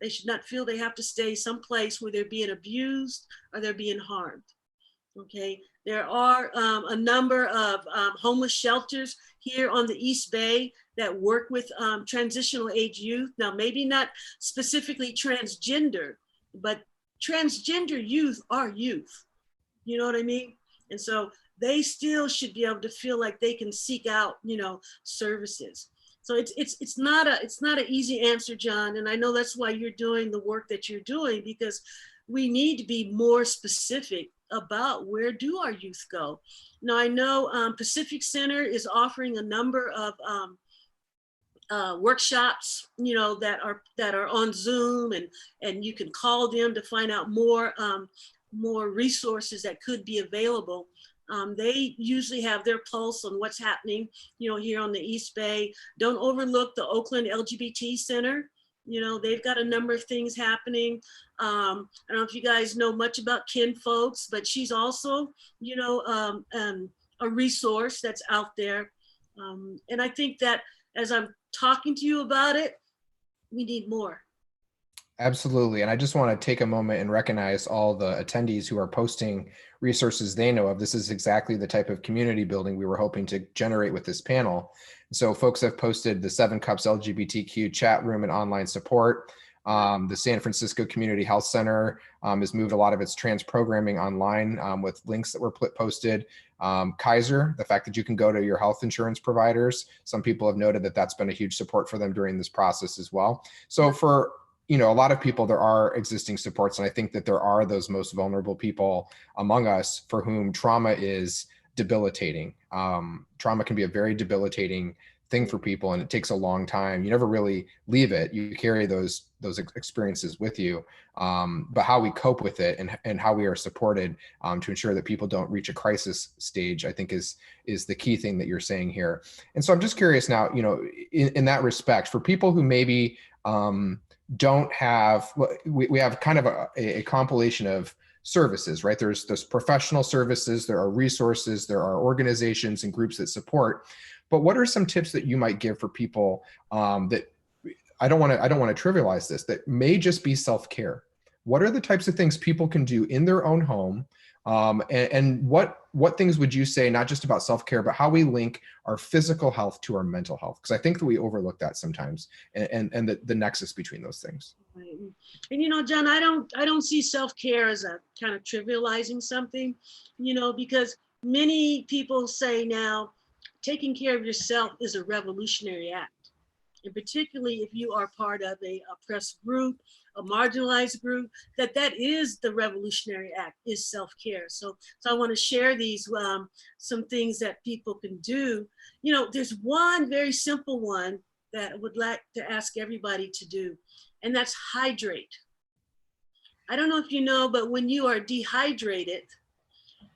They should not feel they have to stay someplace where they're being abused or they're being harmed. Okay, there are a number of homeless shelters here on the East Bay that work with transitional age youth. Now, maybe not specifically transgender, but transgender youth are youth. You know what I mean? And so they still should be able to feel like they can seek out, services. So it's not an easy answer, John. And I know that's why you're doing the work that you're doing, because we need to be more specific about where do our youth go. Now, I know Pacific Center is offering a number of workshops, that are on Zoom, and you can call them to find out more resources that could be available. They usually have their pulse on what's happening, here on the East Bay. Don't overlook the Oakland LGBT Center. They've got a number of things happening. I don't know if you guys know much about Kin Folks, but she's also, a resource that's out there. And I think that as I'm talking to you about it, we need more. Absolutely. And I just want to take a moment and recognize all the attendees who are posting resources they know of. This is exactly the type of community building we were hoping to generate with this panel. So folks have posted the 7 Cups LGBTQ chat room and online support. The San Francisco Community Health Center has moved a lot of its trans programming online with links that were posted. Kaiser, the fact that you can go to your health insurance providers. Some people have noted that that's been a huge support for them during this process as well. So for a lot of people, there are existing supports. And I think that there are those most vulnerable people among us for whom trauma is debilitating. Trauma can be a very debilitating thing for people, and it takes a long time. You never really leave it. You carry those experiences with you. But how we cope with it and how we are supported to ensure that people don't reach a crisis stage, I think is the key thing that you're saying here. And so I'm just curious now, in that respect, for people who maybe don't have, we have kind of a compilation of services, right? There's professional services, there are resources, there are organizations and groups that support. But what are some tips that you might give for people that I don't want to trivialize this, that may just be self-care? What are the types of things people can do in their own home? And what things would you say, not just about self-care, but how we link our physical health to our mental health? Because I think that we overlook that sometimes, and the nexus between those things. Right. And John, I don't see self-care as a kind of trivializing something, because many people say now taking care of yourself is a revolutionary act. And particularly if you are part of a oppressed group, a marginalized group, that is the revolutionary act, is self-care. So I want to share these, some things that people can do. There's one very simple one that I would like to ask everybody to do, and that's hydrate. I don't know if you know, but when you are dehydrated,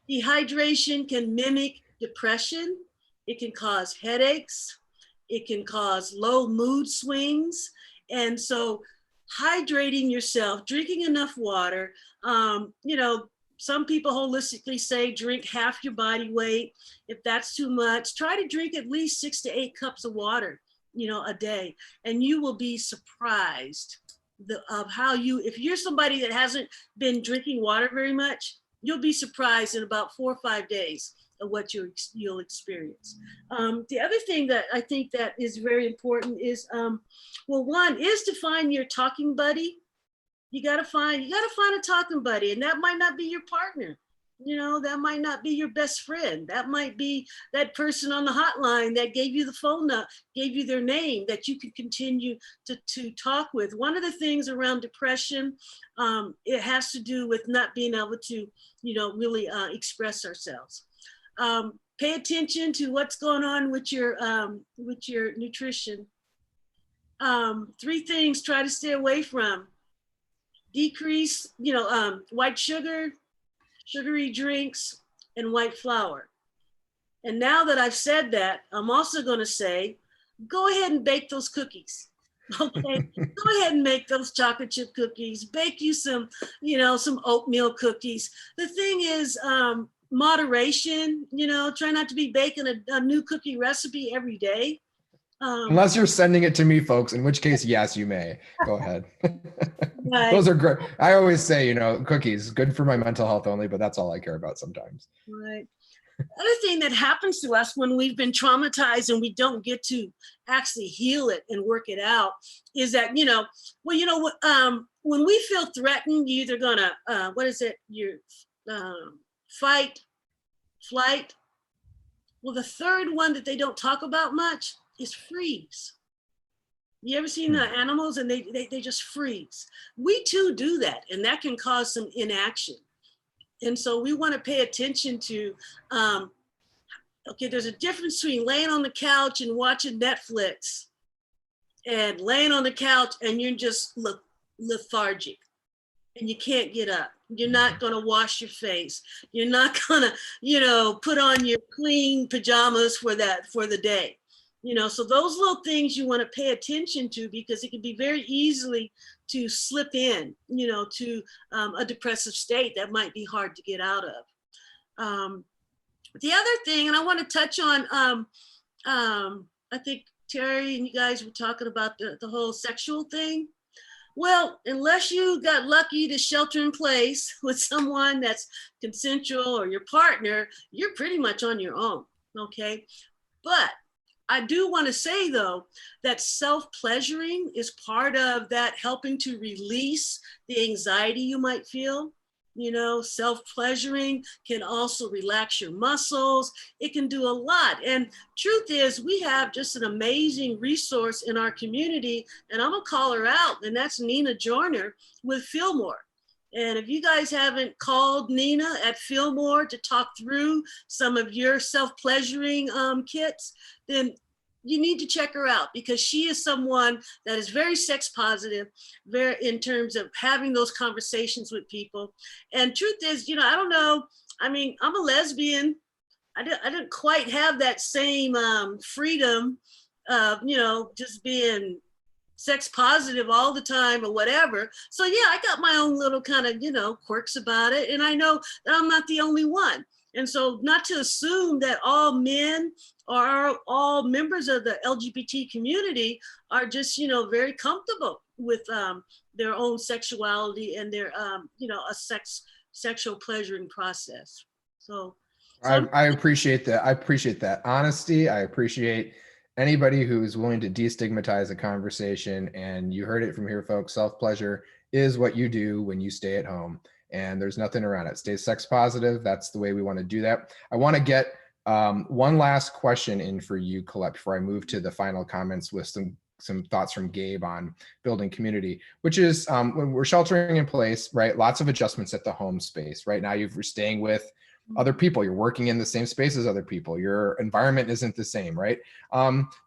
dehydration can mimic depression. It can cause headaches. It can cause low mood swings. And so hydrating yourself, drinking enough water, some people holistically say drink half your body weight. If that's too much, try to drink at least 6 to 8 cups of water, a day. And you will be surprised of how if you're somebody that hasn't been drinking water very much, you'll be surprised in about 4 or 5 days of what you'll experience. The other thing that I think that is very important is, one is to find your talking buddy. You gotta find a talking buddy, and that might not be your partner. That might not be your best friend. That might be that person on the hotline that gave you the phone number, gave you their name, that you can continue to talk with. One of the things around depression, it has to do with not being able to, really express ourselves. Pay attention to what's going on with your nutrition. 3 things try to stay away from: decrease, white sugar, sugary drinks, and white flour. And now that I've said that, I'm also going to say, go ahead and bake those cookies. Okay, go ahead and make those chocolate chip cookies. Bake you some, some oatmeal cookies. The thing is, moderation, try not to be baking a new cookie recipe every day. Unless you're sending it to me, folks, in which case, yes, you may. Go ahead. Right. Those are great. I always say, cookies, good for my mental health only, but that's all I care about sometimes. Right. Other thing that happens to us when we've been traumatized and we don't get to actually heal it and work it out is that, when we feel threatened, you're either gonna, fight, flight. Well, the third one that they don't talk about much is freeze. You ever seen the animals and they just freeze? We too do that, and that can cause some inaction. And so we want to pay attention to, there's a difference between laying on the couch and watching Netflix and laying on the couch and you're just lethargic and you can't get up. You're not going to wash your face. You're not going to, put on your clean pajamas for the day. So those little things you want to pay attention to, because it can be very easily to slip in, to a depressive state that might be hard to get out of. The other thing, and I want to touch on, I think Terry and you guys were talking about the whole sexual thing. Well, unless you got lucky to shelter in place with someone that's consensual or your partner, you're pretty much on your own, okay? But I do want to say, though, that self-pleasuring is part of that helping to release the anxiety you might feel. Self-pleasuring can also relax your muscles. It can do a lot. And truth is, we have just an amazing resource in our community, and I'm gonna call her out, and that's Nina Joyner with Fillmore. And if you guys haven't called Nina at Fillmore to talk through some of your self-pleasuring kits, then you need to check her out because she is someone that is very sex positive, very in terms of having those conversations with people. And truth is, you know, I don't know. I mean, I'm a lesbian. I didn't quite have that same freedom of, you know, just being sex positive all the time or whatever. So yeah, I got my own little kind of, you know, quirks about it. And I know that I'm not the only one. And so not to assume that all men or all members of the LGBT community are just, you know, very comfortable with their own sexuality and their, you know, sexual pleasuring process. So I appreciate that. I appreciate that honesty. I appreciate anybody who's willing to destigmatize a conversation. And you heard it from here, folks. Self-pleasure is what you do when you stay at home. And there's nothing around it. Stay sex positive. That's the way we want to do that. I want to get one last question in for you, Colette, before I move to the final comments with some thoughts from Gabe on building community, which is when we're sheltering in place, right? Lots of adjustments at the home space. Right now, you're staying with other people, you're working in the same space as other people, your environment isn't the same, right?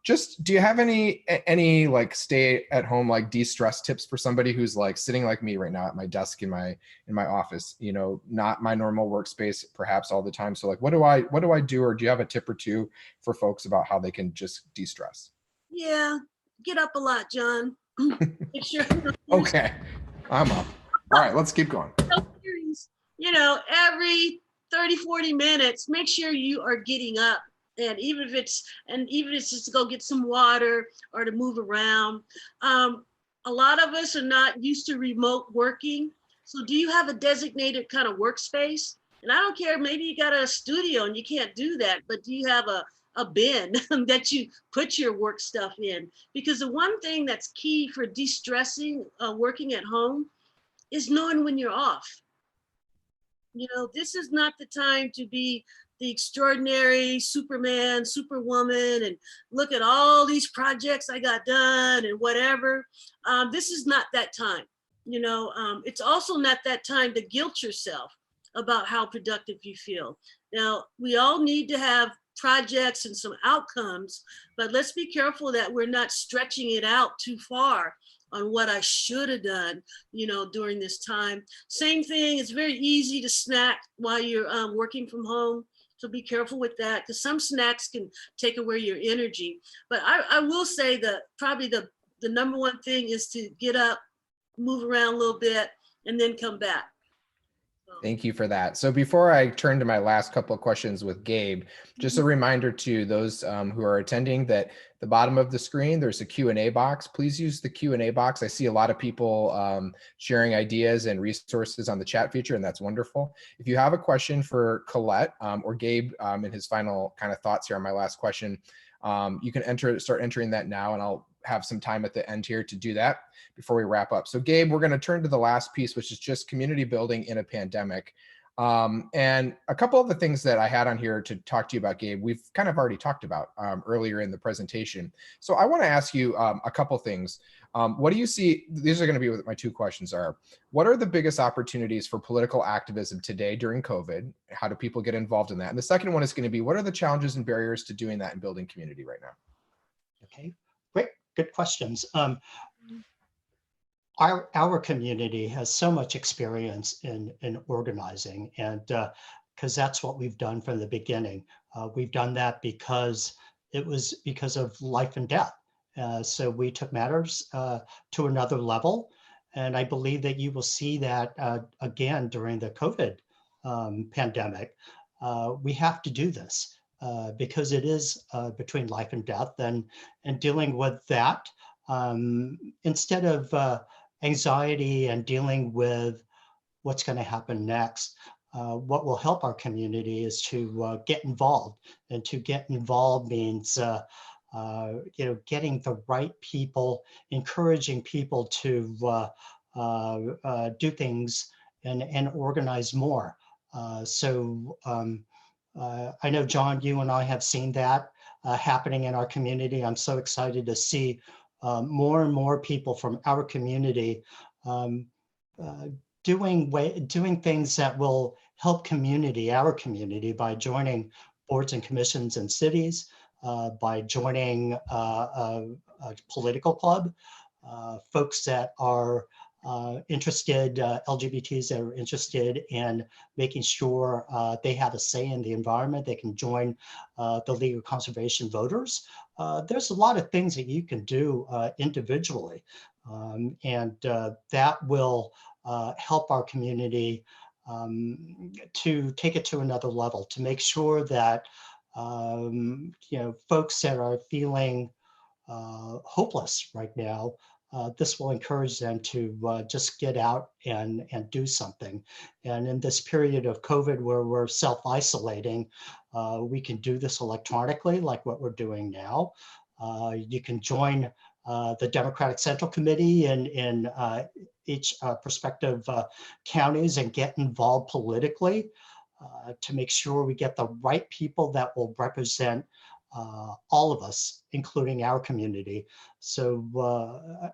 Just do you have any like stay at home like de-stress tips for somebody who's like sitting like me right now at my desk in my office, you know, not my normal workspace perhaps all the time? So like what do I do, or do you have a tip or two for folks about how they can just de-stress? yeah, get up a lot, John. Make sure Okay, I'm up. All right, let's keep going. You know, every 30, 40 minutes, make sure you are getting up. And even if it's just to go get some water or to move around. A lot of us are not used to remote working. So do you have a designated kind of workspace? And I don't care, maybe you got a studio and you can't do that, but do you have a bin that you put your work stuff in? Because the one thing that's key for de-stressing working at home is knowing when you're off. You know, this is not the time to be the extraordinary Superman, Superwoman, and look at all these projects I got done and whatever. This is not that time. You know, it's also not that time to guilt yourself about how productive you feel. Now, we all need to have projects and some outcomes, but let's be careful that we're not stretching it out too far on what I should have done, you know, during this time. Same thing, it's very easy to snack while you're working from home. So be careful with that, because some snacks can take away your energy. But I will say that probably the number one thing is to get up, move around a little bit, and then come back. Thank you for that. So before I turn to my last couple of questions with Gabe, just a reminder to those who are attending that the bottom of the screen, there's a Q&A box. Please use the Q&A box. I see a lot of people sharing ideas and resources on the chat feature, and that's wonderful. If you have a question for Colette or Gabe in his final kind of thoughts here on my last question, you can start entering that now, and I'll have some time at the end here to do that before we wrap up. So Gabe, we're going to turn to the last piece, which is just community building in a pandemic. And a couple of the things that I had on here to talk to you about, Gabe, we've kind of already talked about earlier in the presentation. So I want to ask you a couple things. What do you see? These are going to be what my two questions are. What are the biggest opportunities for political activism today during COVID? How do people get involved in that? And the second one is going to be, what are the challenges and barriers to doing that and building community right now? Okay, great, good questions. Our community has so much experience in organizing, and because that's what we've done from the beginning. We've done that because it was because of life and death. So we took matters to another level, and I believe that you will see that again during the COVID pandemic. We have to do this because it is between life and death, and dealing with that instead of anxiety and dealing with what's going to happen next. What will help our community is to get involved, and to get involved means getting the right people, encouraging people to do things and organize more. I know, John, you and I have seen that happening in our community. I'm so excited to see more and more people from our community doing things that will help our community by joining boards and commissions in cities, by joining a political club. Folks that are interested, LGBTs that are interested in making sure they have a say in the environment, they can join the League of Conservation Voters. There's a lot of things that you can do individually, and that will help our community to take it to another level, to make sure that folks that are feeling hopeless right now, this will encourage them to just get out and do something. And in this period of COVID where we're self-isolating, we can do this electronically like what we're doing now. You can join the Democratic Central Committee in each prospective counties and get involved politically to make sure we get the right people that will represent all of us, including our community. So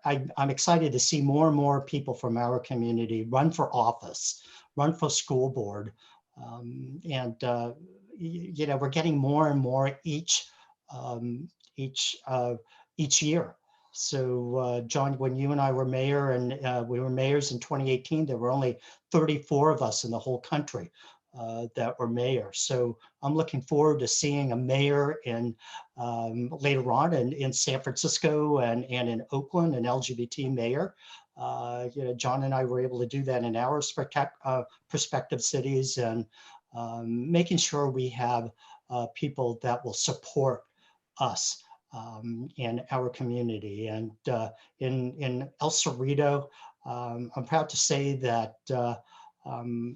I'm excited to see more and more people from our community run for office, run for school board. We're getting more and more each year. So John, when you and I were mayor and we were mayors in 2018, there were only 34 of us in the whole country that were mayors. So I'm looking forward to seeing a mayor in later on in San Francisco and in Oakland, an LGBT mayor. John and I were able to do that in our prospective cities, and making sure we have people that will support us in our community. And in El Cerrito, I'm proud to say that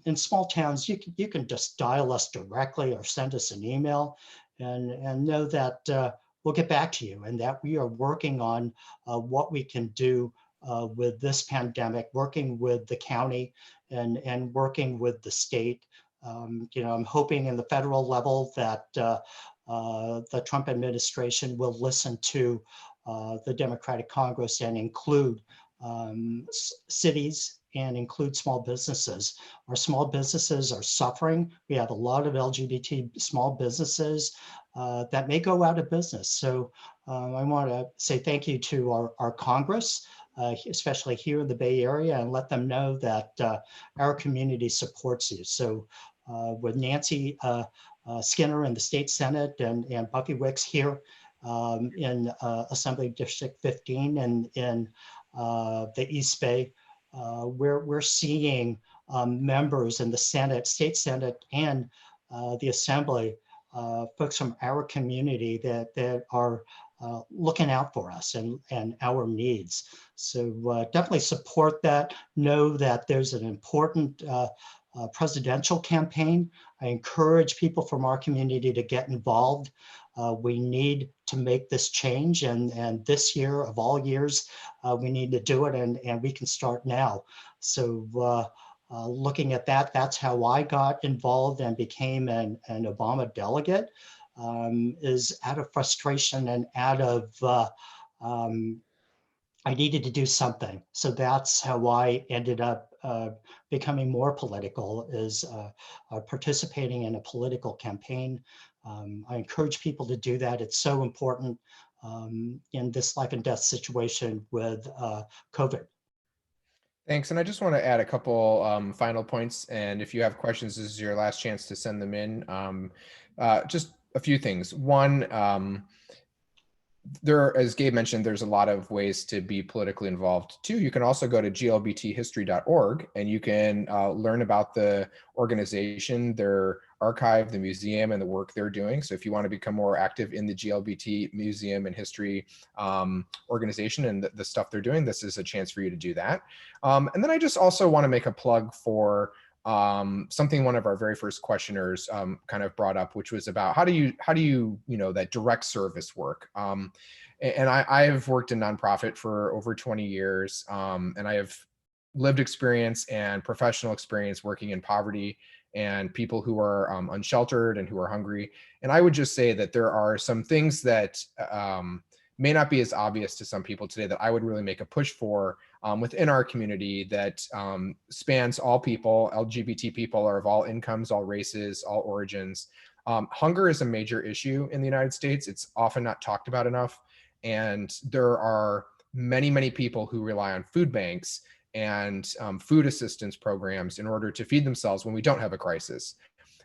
in small towns, you can just dial us directly or send us an email, and know that we'll get back to you, and that we are working on what we can do with this pandemic, working with the county and working with the state. I'm hoping in the federal level that the Trump administration will listen to the Democratic Congress and include cities and include small businesses. Our small businesses are suffering. We have a lot of LGBT small businesses that may go out of business. So I want to say thank you to our Congress, especially here in the Bay Area, and let them know that our community supports you. So with Nancy Skinner in the state Senate and Buffy Wicks here in Assembly District 15 and in the East Bay, we're seeing members in the Senate, state Senate, and the Assembly, folks from our community that are looking out for us and our needs. So definitely support that. Know that there's an important presidential campaign. I encourage people from our community to get involved. We need to make this change, and this year of all years, we need to do it, and we can start now. So looking at that, that's how I got involved and became an Obama delegate, is out of frustration and out of I needed to do something. So that's how I ended up becoming more political, is participating in a political campaign. I encourage people to do that. It's so important in this life and death situation with COVID. Thanks. And I just want to add a couple final points. And if you have questions, this is your last chance to send them in. Just a few things. One, as Gabe mentioned, there's a lot of ways to be politically involved too. You can also go to glbthistory.org and you can learn about the organization, their archive, the museum, and the work they're doing. So if you want to become more active in the GLBT Museum and History organization and the stuff they're doing, this is a chance for you to do that. And then I just also want to make a plug for something one of our very first questioners kind of brought up, which was about how do you that direct service work. And I have worked in nonprofit for over 20 years, and I have lived experience and professional experience working in poverty and people who are unsheltered and who are hungry. And I would just say that there are some things that may not be as obvious to some people today that I would really make a push for within our community that spans all people. LGBT people are of all incomes, all races, all origins. Hunger is a major issue in the United States. It's often not talked about enough. And there are many, many people who rely on food banks and food assistance programs in order to feed themselves when we don't have a crisis.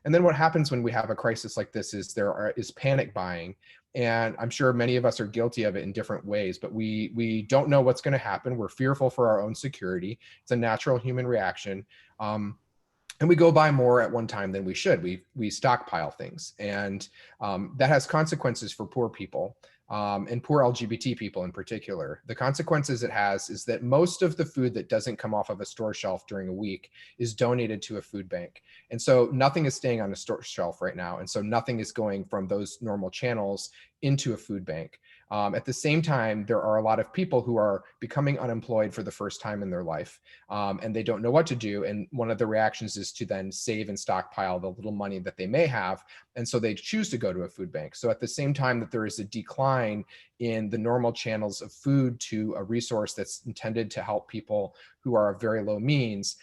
And then what happens when we have a crisis like this is there is panic buying. And I'm sure many of us are guilty of it in different ways, but we don't know what's going to happen. We're fearful for our own security. It's a natural human reaction. And we go buy more at one time than we should. We stockpile things, and that has consequences for poor people and poor LGBT people in particular. The consequences it has is that most of the food that doesn't come off of a store shelf during a week is donated to a food bank. And so nothing is staying on a store shelf right now. And so nothing is going from those normal channels into a food bank. At the same time, there are a lot of people who are becoming unemployed for the first time in their life, and they don't know what to do. And one of the reactions is to then save and stockpile the little money that they may have. And so they choose to go to a food bank. So at the same time that there is a decline in the normal channels of food to a resource that's intended to help people who are of very low means,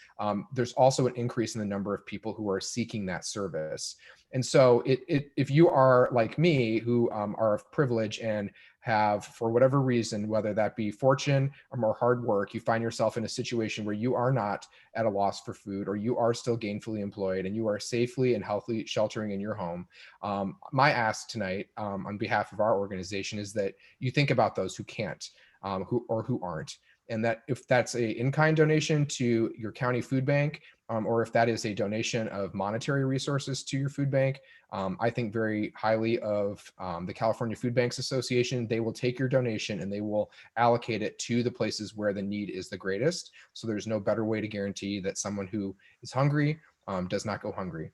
there's also an increase in the number of people who are seeking that service. And so if you are like me, who are of privilege and have, for whatever reason, whether that be fortune or more hard work, you find yourself in a situation where you are not at a loss for food, or you are still gainfully employed and you are safely and healthily sheltering in your home. My ask tonight on behalf of our organization is that you think about those who can't, who aren't. And that if that's a in-kind donation to your county food bank, or if that is a donation of monetary resources to your food bank, I think very highly of the California Food Banks Association. They will take your donation and they will allocate it to the places where the need is the greatest. So there's no better way to guarantee that someone who is hungry does not go hungry.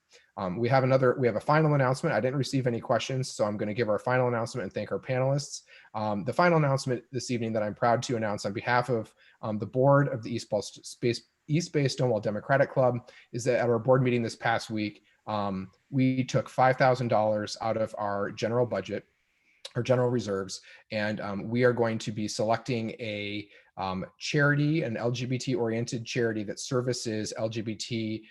We have a final announcement. I didn't receive any questions, so I'm going to give our final announcement and thank our panelists. The final announcement this evening that I'm proud to announce on behalf of the board of the East Bay Stonewall Democratic Club is that at our board meeting this past week, we took $5,000 out of our general budget, our general reserves, and we are going to be selecting a charity, an LGBT-oriented charity that services LGBT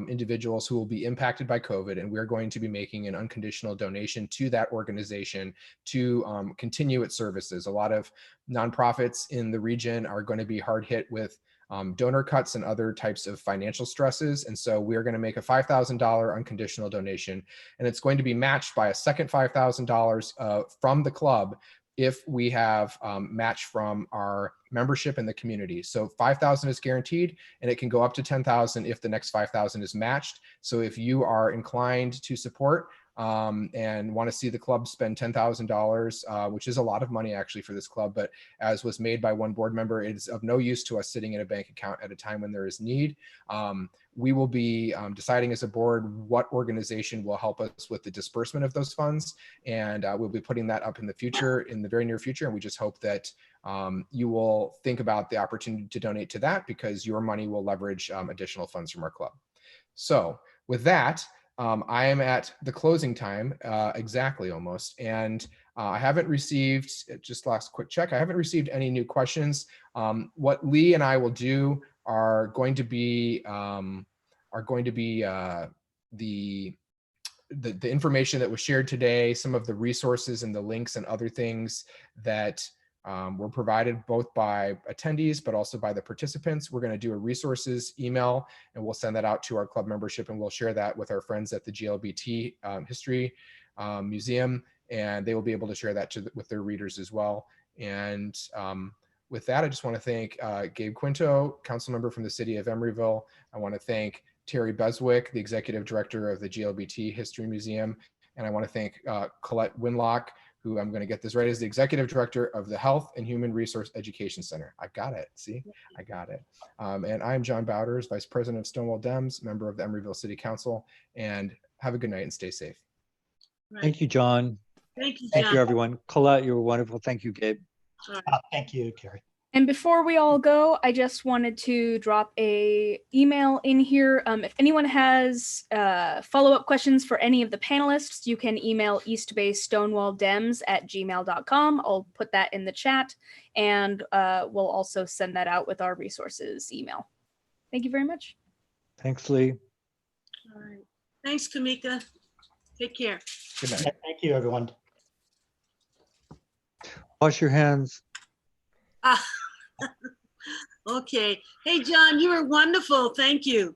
individuals who will be impacted by COVID, and we're going to be making an unconditional donation to that organization to continue its services. A lot of nonprofits in the region are going to be hard hit with donor cuts and other types of financial stresses. And so we're going to make a $5,000 unconditional donation, and it's going to be matched by a second $5,000 from the club if we have match from our membership in the community. So 5,000 is guaranteed, and it can go up to 10,000 if the next 5,000 is matched. So if you are inclined to support and want to see the club spend $10,000, which is a lot of money actually for this club, but as was made by one board member, it is of no use to us sitting in a bank account at a time when there is need. We will be deciding as a board what organization will help us with the disbursement of those funds, and we'll be putting that up in the future, in the very near future, and we just hope that you will think about the opportunity to donate to that, because your money will leverage additional funds from our club. So with that, I am at the closing time, exactly almost, and I haven't received, just last quick check, I haven't received any new questions. What Lee and I will do are going to be the information that was shared today, some of the resources and the links and other things that were provided both by attendees, but also by the participants. We're going to do a resources email, and we'll send that out to our club membership, and we'll share that with our friends at the GLBT History Museum, and they will be able to share that with their readers as well. And with that, I just want to thank Gabe Quinto, council member from the city of Emeryville. I want to thank Terry Beswick, the executive director of the GLBT History Museum. And I want to thank Colette Winlock, who, I'm going to get this right, is the executive director of the Health and Human Resource Education Center. I got it. See, I got it. And I'm John Bowders, vice president of Stonewall Dems, member of the Emeryville City Council. And have a good night and stay safe. Right. Thank you, John. Thank you, John. Thank you, everyone. Colette, you were wonderful. Thank you, Gabe. All right. Thank you, Carrie. And before we all go, I just wanted to drop a email in here. If anyone has follow-up questions for any of the panelists, you can email eastbaystonewalldems@gmail.com. I'll put that in the chat, and we'll also send that out with our resources email. Thank you very much. Thanks, Lee. All right. Thanks, Kamika. Take care. Good night. Thank you, everyone. Wash your hands. Ah, okay. Hey, John, you were wonderful. Thank you.